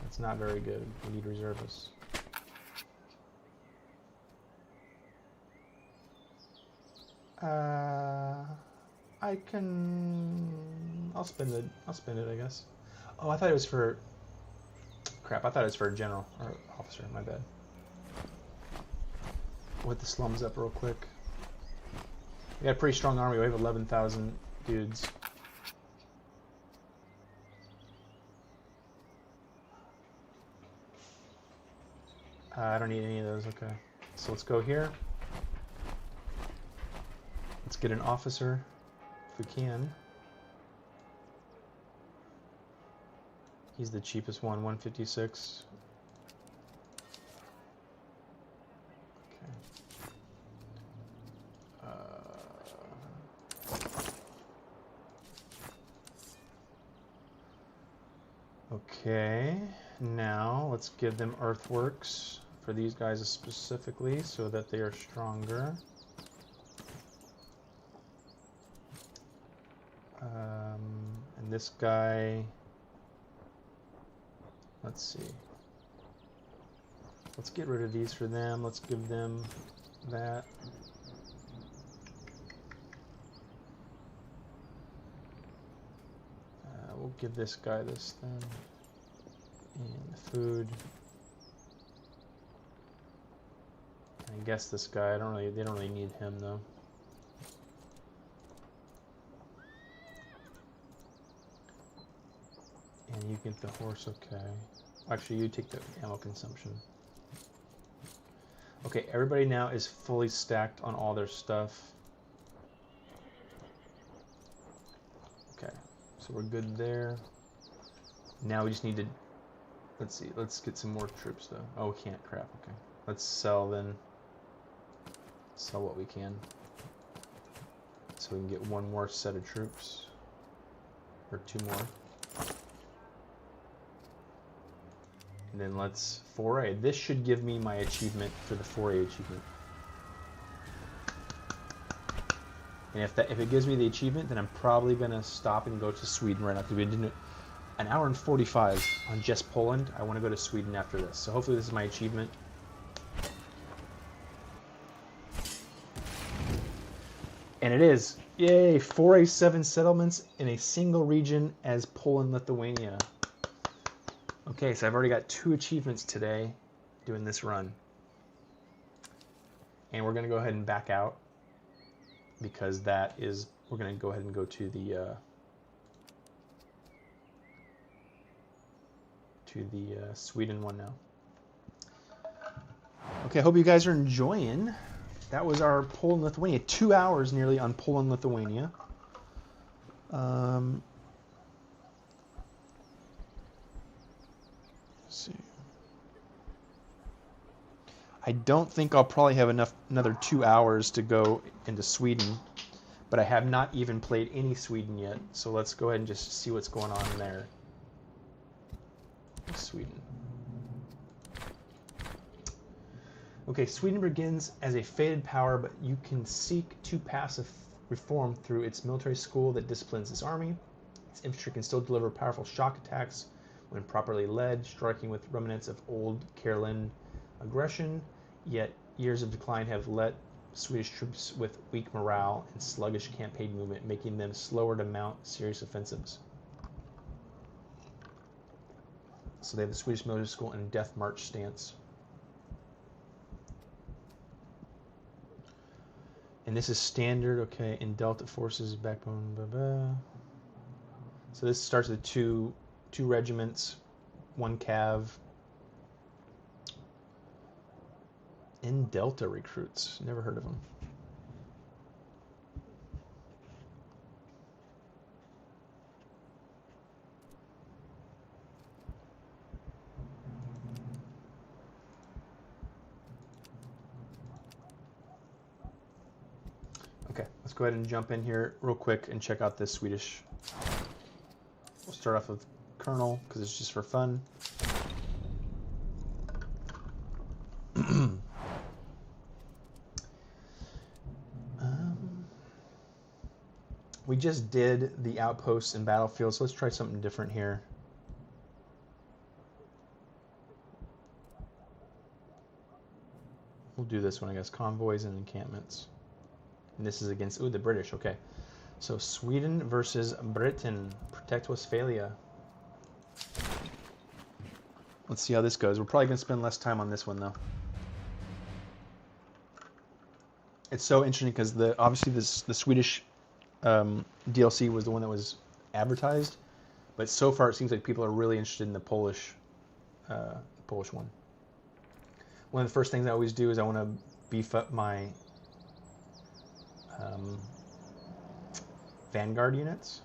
That's not very good. We need reservists. I can... I'll spend it, I guess. Oh, I thought it was for... Crap, I thought it was for a general, or officer, my bad. We'll hit the slums up real quick. We got a pretty strong army. We have 11,000 dudes. I don't need any of those, okay. So let's go here. Let's get an officer, if we can. He's the cheapest one, 156. Okay, now let's give them earthworks for these guys specifically so that they are stronger. And this guy, let's see. Let's get rid of these for them. Let's give them that. We'll give this guy this then. And food. I guess this guy, they don't really need him though. And you get the horse, okay. Actually, you take the ammo consumption. Okay, everybody now is fully stacked on all their stuff. Okay, so we're good there. Now we just need to, let's see, let's get some more troops though. Oh, we can't, crap, okay. Let's sell then. Sell what we can. So we can get one more set of troops. Or two more. And then let's foray. This should give me my achievement for the foray achievement. And if it gives me the achievement, then I'm probably gonna stop and go to Sweden right after. We did an hour and 45 on just Poland. I want to go to Sweden after this. So hopefully this is my achievement. And it is. Yay! 4A7 settlements in a single region as Poland-Lithuania. Okay, so I've already got 2 achievements today doing this run. And we're going to go ahead and back out because that is, we're going to go ahead and go to the Sweden one now. Okay, I hope you guys are enjoying. That was our Poland-Lithuania. 2 hours nearly on Poland-Lithuania. Let's see. I don't think I'll probably have another 2 hours to go into Sweden, but I have not even played any Sweden yet. So let's go ahead and just see what's going on there. Sweden. Okay, Sweden begins as a fated power, but you can seek to pass reform through its military school that disciplines its army. Its infantry can still deliver powerful shock attacks when properly led, striking with remnants of old Caroline aggression, yet years of decline have left Swedish troops with weak morale and sluggish campaign movement, making them slower to mount serious offensives. So they have the Swedish military school and death march stance. And And this is standard, okay, in Delta Forces, backbone, blah, blah. So this starts with two regiments, 1 cav. In Delta recruits, never heard of them. Okay, let's go ahead and jump in here real quick and check out this Swedish. We'll start off with Colonel because it's just for fun. We just did the outposts and battlefields, so let's try something different here. We'll do this one, I guess. Convoys and encampments. And this is against, ooh, the British, okay. So Sweden versus Britain. Protect Westphalia. Let's see how this goes. We're probably going to spend less time on this one, though. It's so interesting because obviously the Swedish DLC was the one that was advertised, but so far it seems like people are really interested in the Polish one. One of the first things I always do is I want to beef up my Vanguard units.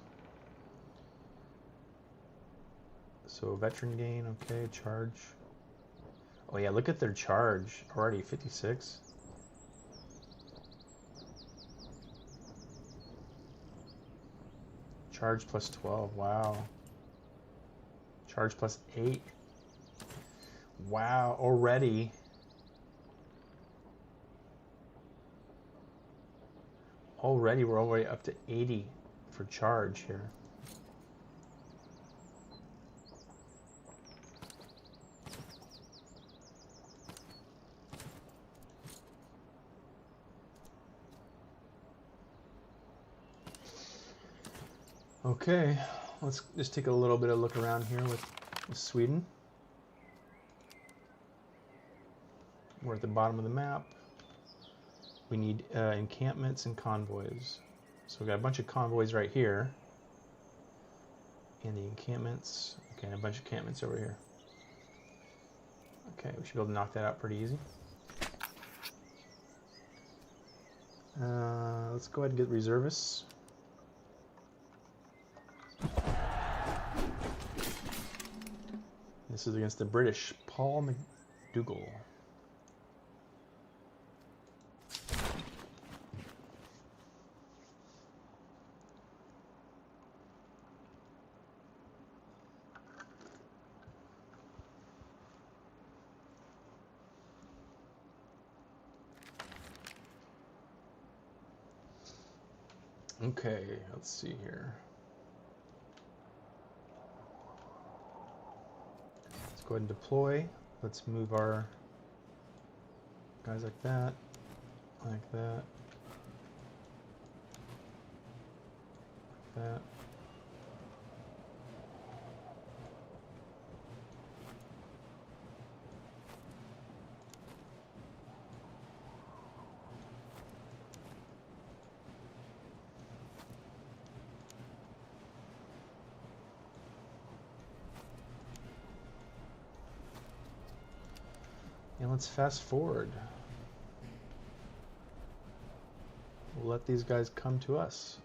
So veteran gain, okay, charge. Oh yeah, look at their charge already, 56. Charge plus 12, wow. Charge plus 8. Wow, already. Already we're already up to 80 for charge here. Okay, let's just take a little bit of a look around here with Sweden. We're at the bottom of the map. We need encampments and convoys. So we've got a bunch of convoys right here. And the encampments. Okay, and a bunch of encampments over here. Okay, we should be able to knock that out pretty easy. Let's go ahead and get reservists. This is against the British, Paul McDougall. Okay, let's see here. Let's go ahead and deploy. Let's move our guys like that, like that, like that. And let's fast forward. We'll let these guys come to us.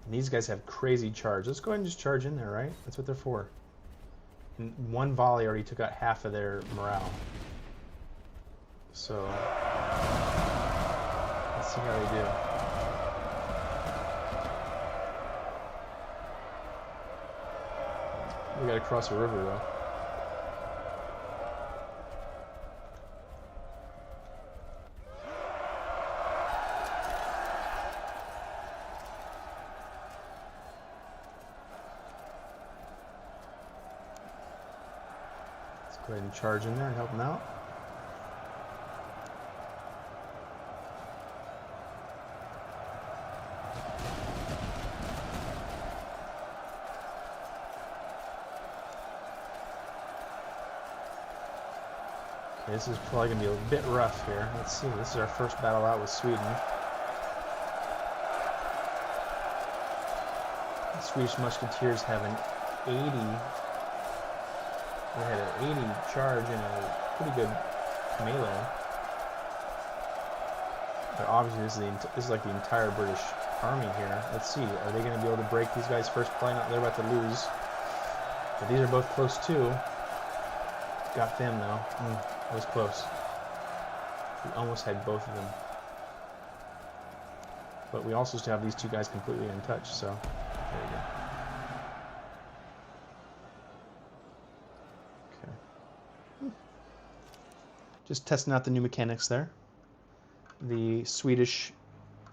And these guys have crazy charge. Let's go ahead and just charge in there, right? That's what they're for. And one volley already took out half of their morale. So, let's see how they do. We gotta cross a river, though. Go ahead and charge in there and help them out. Okay, this is probably going to be a bit rough here. Let's see. This is our first battle out with Sweden. The Swedish Musketeers have an 80. They had an 80 charge and a pretty good melee. But obviously this is like the entire British army here. Let's see. Are they going to be able to break these guys first play? No, they're about to lose. But these are both close too. Got them though. That was close. We almost had both of them. But we also still have these two guys completely untouched, so there you go. Okay. Just testing out the new mechanics there. The Swedish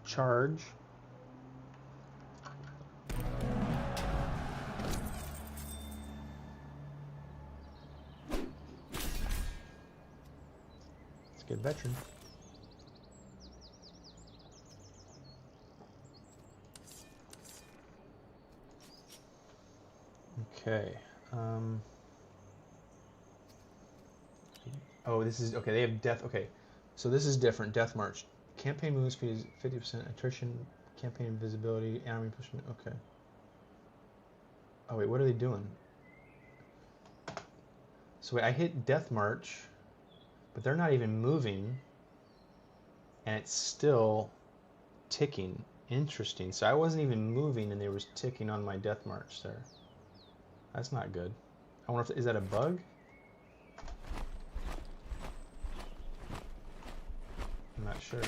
charge. It's a good veteran. Okay. Oh, this is okay. They have death. Okay, so this is different. Death March. Campaign movement speed is 50% attrition. Campaign invisibility. Army pushment. Okay. Oh wait, what are they doing? So wait, I hit Death March, but they're not even moving, and it's still ticking. Interesting. So I wasn't even moving, and they were ticking on my Death March there. That's not good. I wonder if is that a bug? I'm not sure.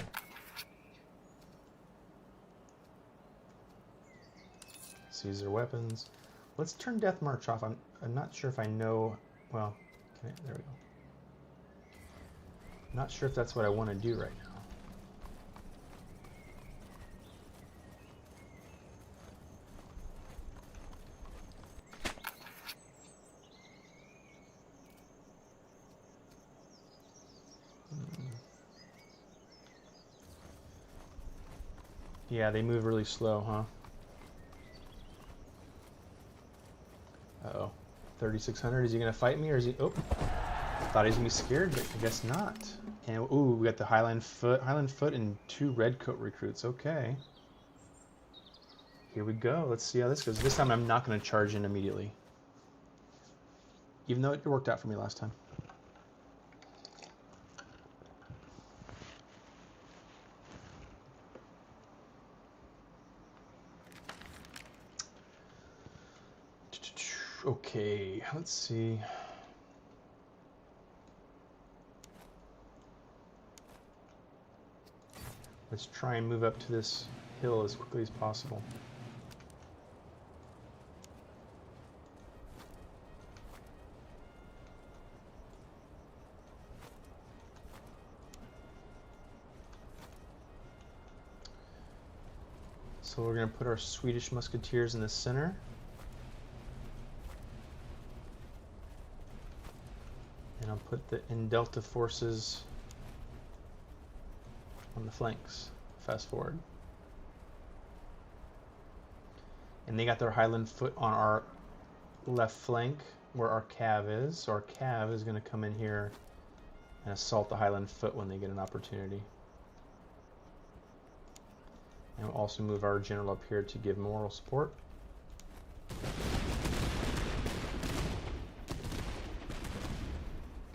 Let's use their weapons. Let's turn Death March off. I'm not sure if I know. Well, there we go. I'm not sure if that's what I want to do right now. Yeah, they move really slow, huh? Uh-oh. 3,600. Is he going to fight me, or is he... Oh. Thought he was going to be scared, but I guess not. And, ooh, we got the Highland Foot and 2 Redcoat recruits. Okay. Here we go. Let's see how this goes. This time I'm not going to charge in immediately. Even though it worked out for me last time. Okay, let's see. Let's try and move up to this hill as quickly as possible. So we're going to put our Swedish Musketeers in the center. And I'll put the Delta forces on the flanks. Fast forward. And they got their Highland Foot on our left flank where our cav is. So our cav is going to come in here and assault the Highland Foot when they get an opportunity. And we'll also move our general up here to give moral support.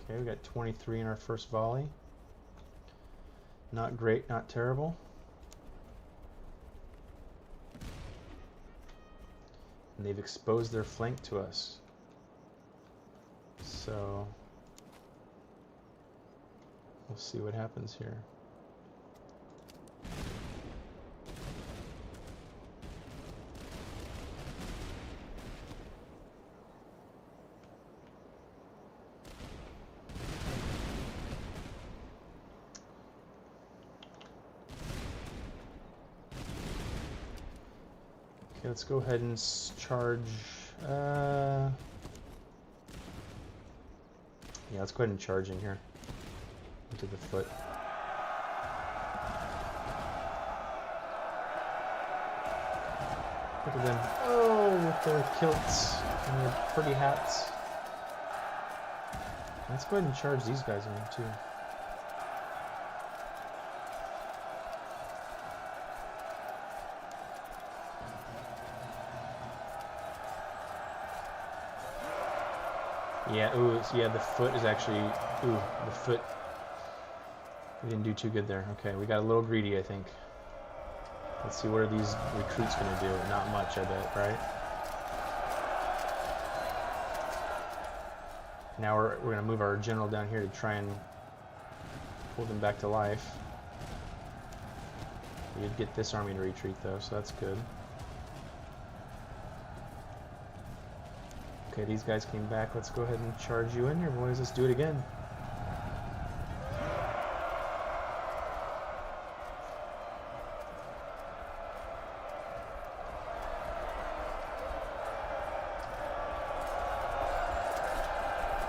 Okay, we got 23 in our first volley. Not great, not terrible. And they've exposed their flank to us. So we'll see what happens here. Okay, let's go ahead and charge. Yeah, let's go ahead and charge in here. Into the foot. Look at them. Oh, with their kilts and their pretty hats. Let's go ahead and charge these guys in too. Yeah, ooh, yeah, the foot is actually, ooh, the foot, we didn't do too good there. Okay, we got a little greedy, I think. Let's see, what are these recruits going to do? Not much, I bet, right? Now we're going to move our general down here to try and pull them back to life. We did get this army to retreat, though, so that's good. Okay, these guys came back. Let's go ahead and charge you in here, boys. Let's do it again.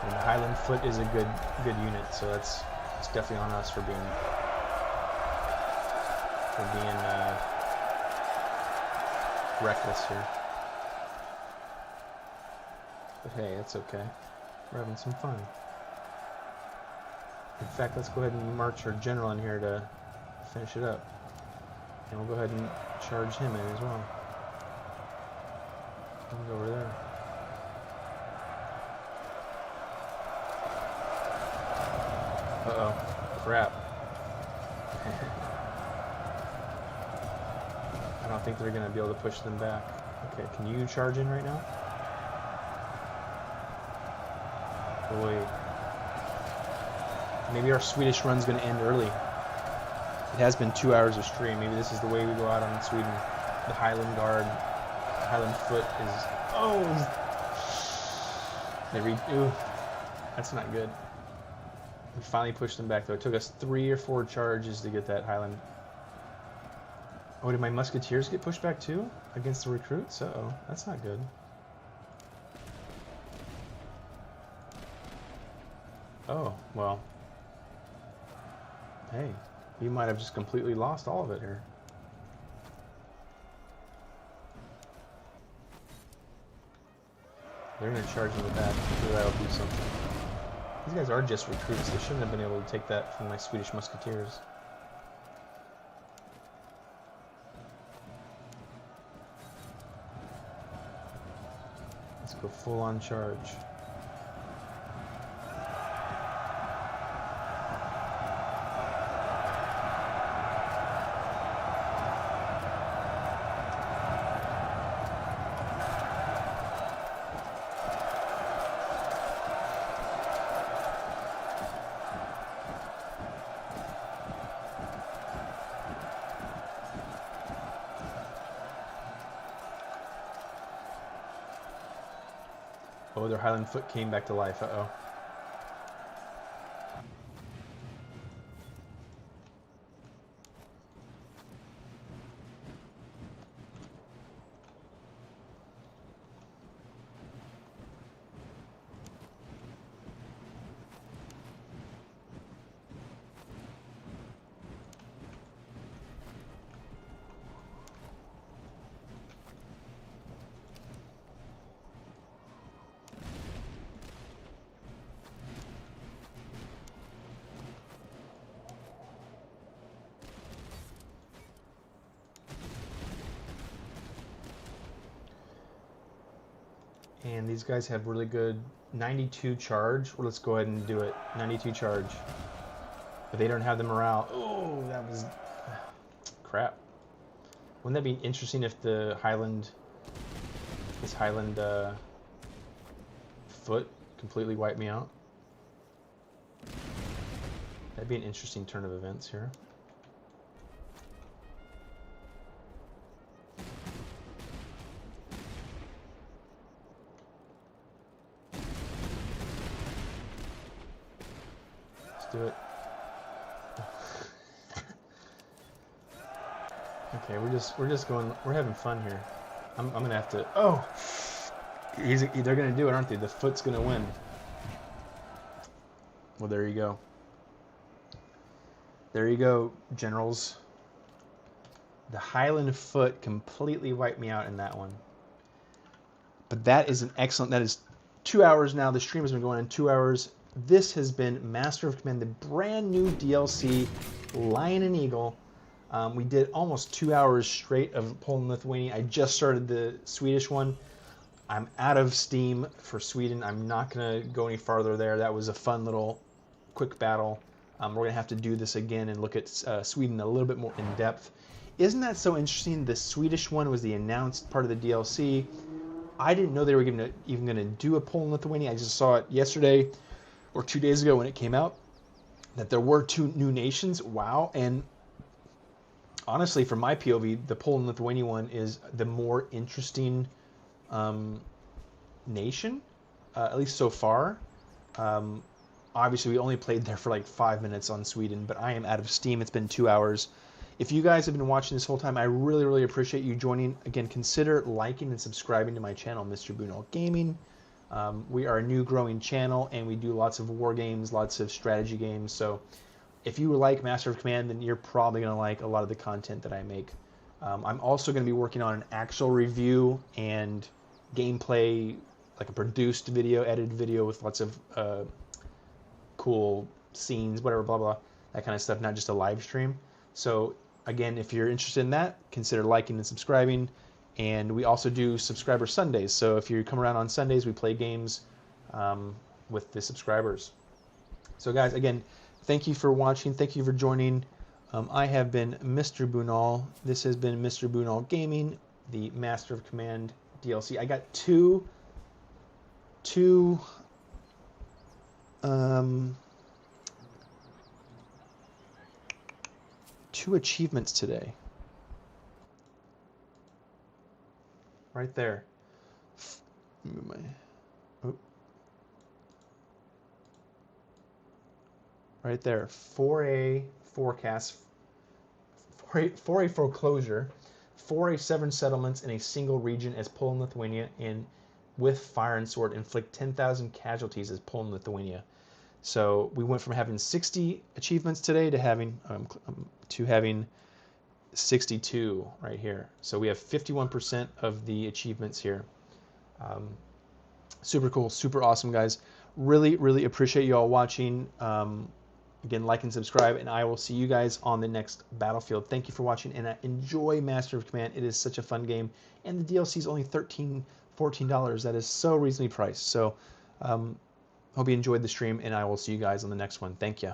And the Highland Foot is a good unit, so it's definitely on us for being reckless here. But hey, that's okay. We're having some fun. In fact, let's go ahead and march our general in here to finish it up. And we'll go ahead and charge him in as well. He's over there. Uh-oh. Crap. I don't think they're going to be able to push them back. Okay, can you charge in right now? Boy. Maybe our Swedish run's going to end early. It has been 2 hours of stream. Maybe this is the way we go out on Sweden. The Highland Guard, Highland Foot is... Oh! Ooh, that's not good. We finally pushed them back, though. It took us 3 or 4 charges to get that Highland... Oh, did my musketeers get pushed back, too? Against the recruits? Uh-oh. That's not good. Oh, well. Hey, you might have just completely lost all of it here. They're going to charge me with that. Maybe that'll do something. These guys are just recruits. They shouldn't have been able to take that from my Swedish musketeers. Let's go full on charge. Oh, their Highland Foot came back to life. Uh-oh. And these guys have really good 92 charge. Well, let's go ahead and do it. 92 charge. But they don't have the morale. Oh, that was... crap. Wouldn't that be interesting if the Highland... this Highland Foot completely wiped me out? That'd be an interesting turn of events here. Do it. Okay, we're just going. We're having fun here. I'm gonna have to. Oh, they're gonna do it, aren't they? The Foot's gonna win. Well, there you go. There you go, generals. The Highland Foot completely wiped me out in that one. But that is an excellent... That is 2 hours now. The stream has been going on 2 hours. This has been Master of Command, the brand new DLC, Lion and Eagle. We did almost 2 hours straight of Poland-Lithuania. I just started the Swedish one. I'm out of steam for Sweden. I'm not going to go any farther there. That was a fun little quick battle. We're going to have to do this again and look at Sweden a little bit more in depth. Isn't that so interesting? The Swedish one was the announced part of the DLC. I didn't know they were even going to do a Poland-Lithuania. I just saw it yesterday or 2 days ago when it came out, that there were 2 new nations. Wow. And honestly, from my POV, the Poland-Lithuania one is the more interesting nation, at least so far. Obviously, we only played there for like 5 minutes on Sweden, but I am out of steam. It's been 2 hours. If you guys have been watching this whole time, I really, really appreciate you joining. Again, consider liking and subscribing to my channel, Mr. Bunal Gaming. We are a new growing channel, and we do lots of war games, lots of strategy games. So if you like Master of Command, then you're probably going to like a lot of the content that I make. I'm also going to be working on an actual review and gameplay, like a produced video, edited video with lots of cool scenes, whatever, blah, blah, that kind of stuff, not just a live stream. So again, if you're interested in that, consider liking and subscribing. And we also do subscriber Sundays. So if you come around on Sundays, we play games with the subscribers. So guys, again, thank you for watching. Thank you for joining. I have been Mr. Bunal. This has been Mr. Bunal Gaming, the Master of Command DLC. I got two achievements today. Right there. Move my... Oh. Right there. 4A forecast. 4A foreclosure. 4A 7 settlements in a single region as Poland-Lithuania, and with fire and sword inflict 10,000 casualties as Poland-Lithuania. So we went from having 60 achievements today to having 62 right here. So we have 51% of the achievements here. Super cool, super awesome, guys. Really, really appreciate you all watching. Again, like and subscribe, and I will see you guys on the next Battlefield. Thank you for watching, and enjoy Master of Command. It is such a fun game, and the DLC is only $13, $14. That is so reasonably priced. So hope you enjoyed the stream, and I will see you guys on the next one. Thank you.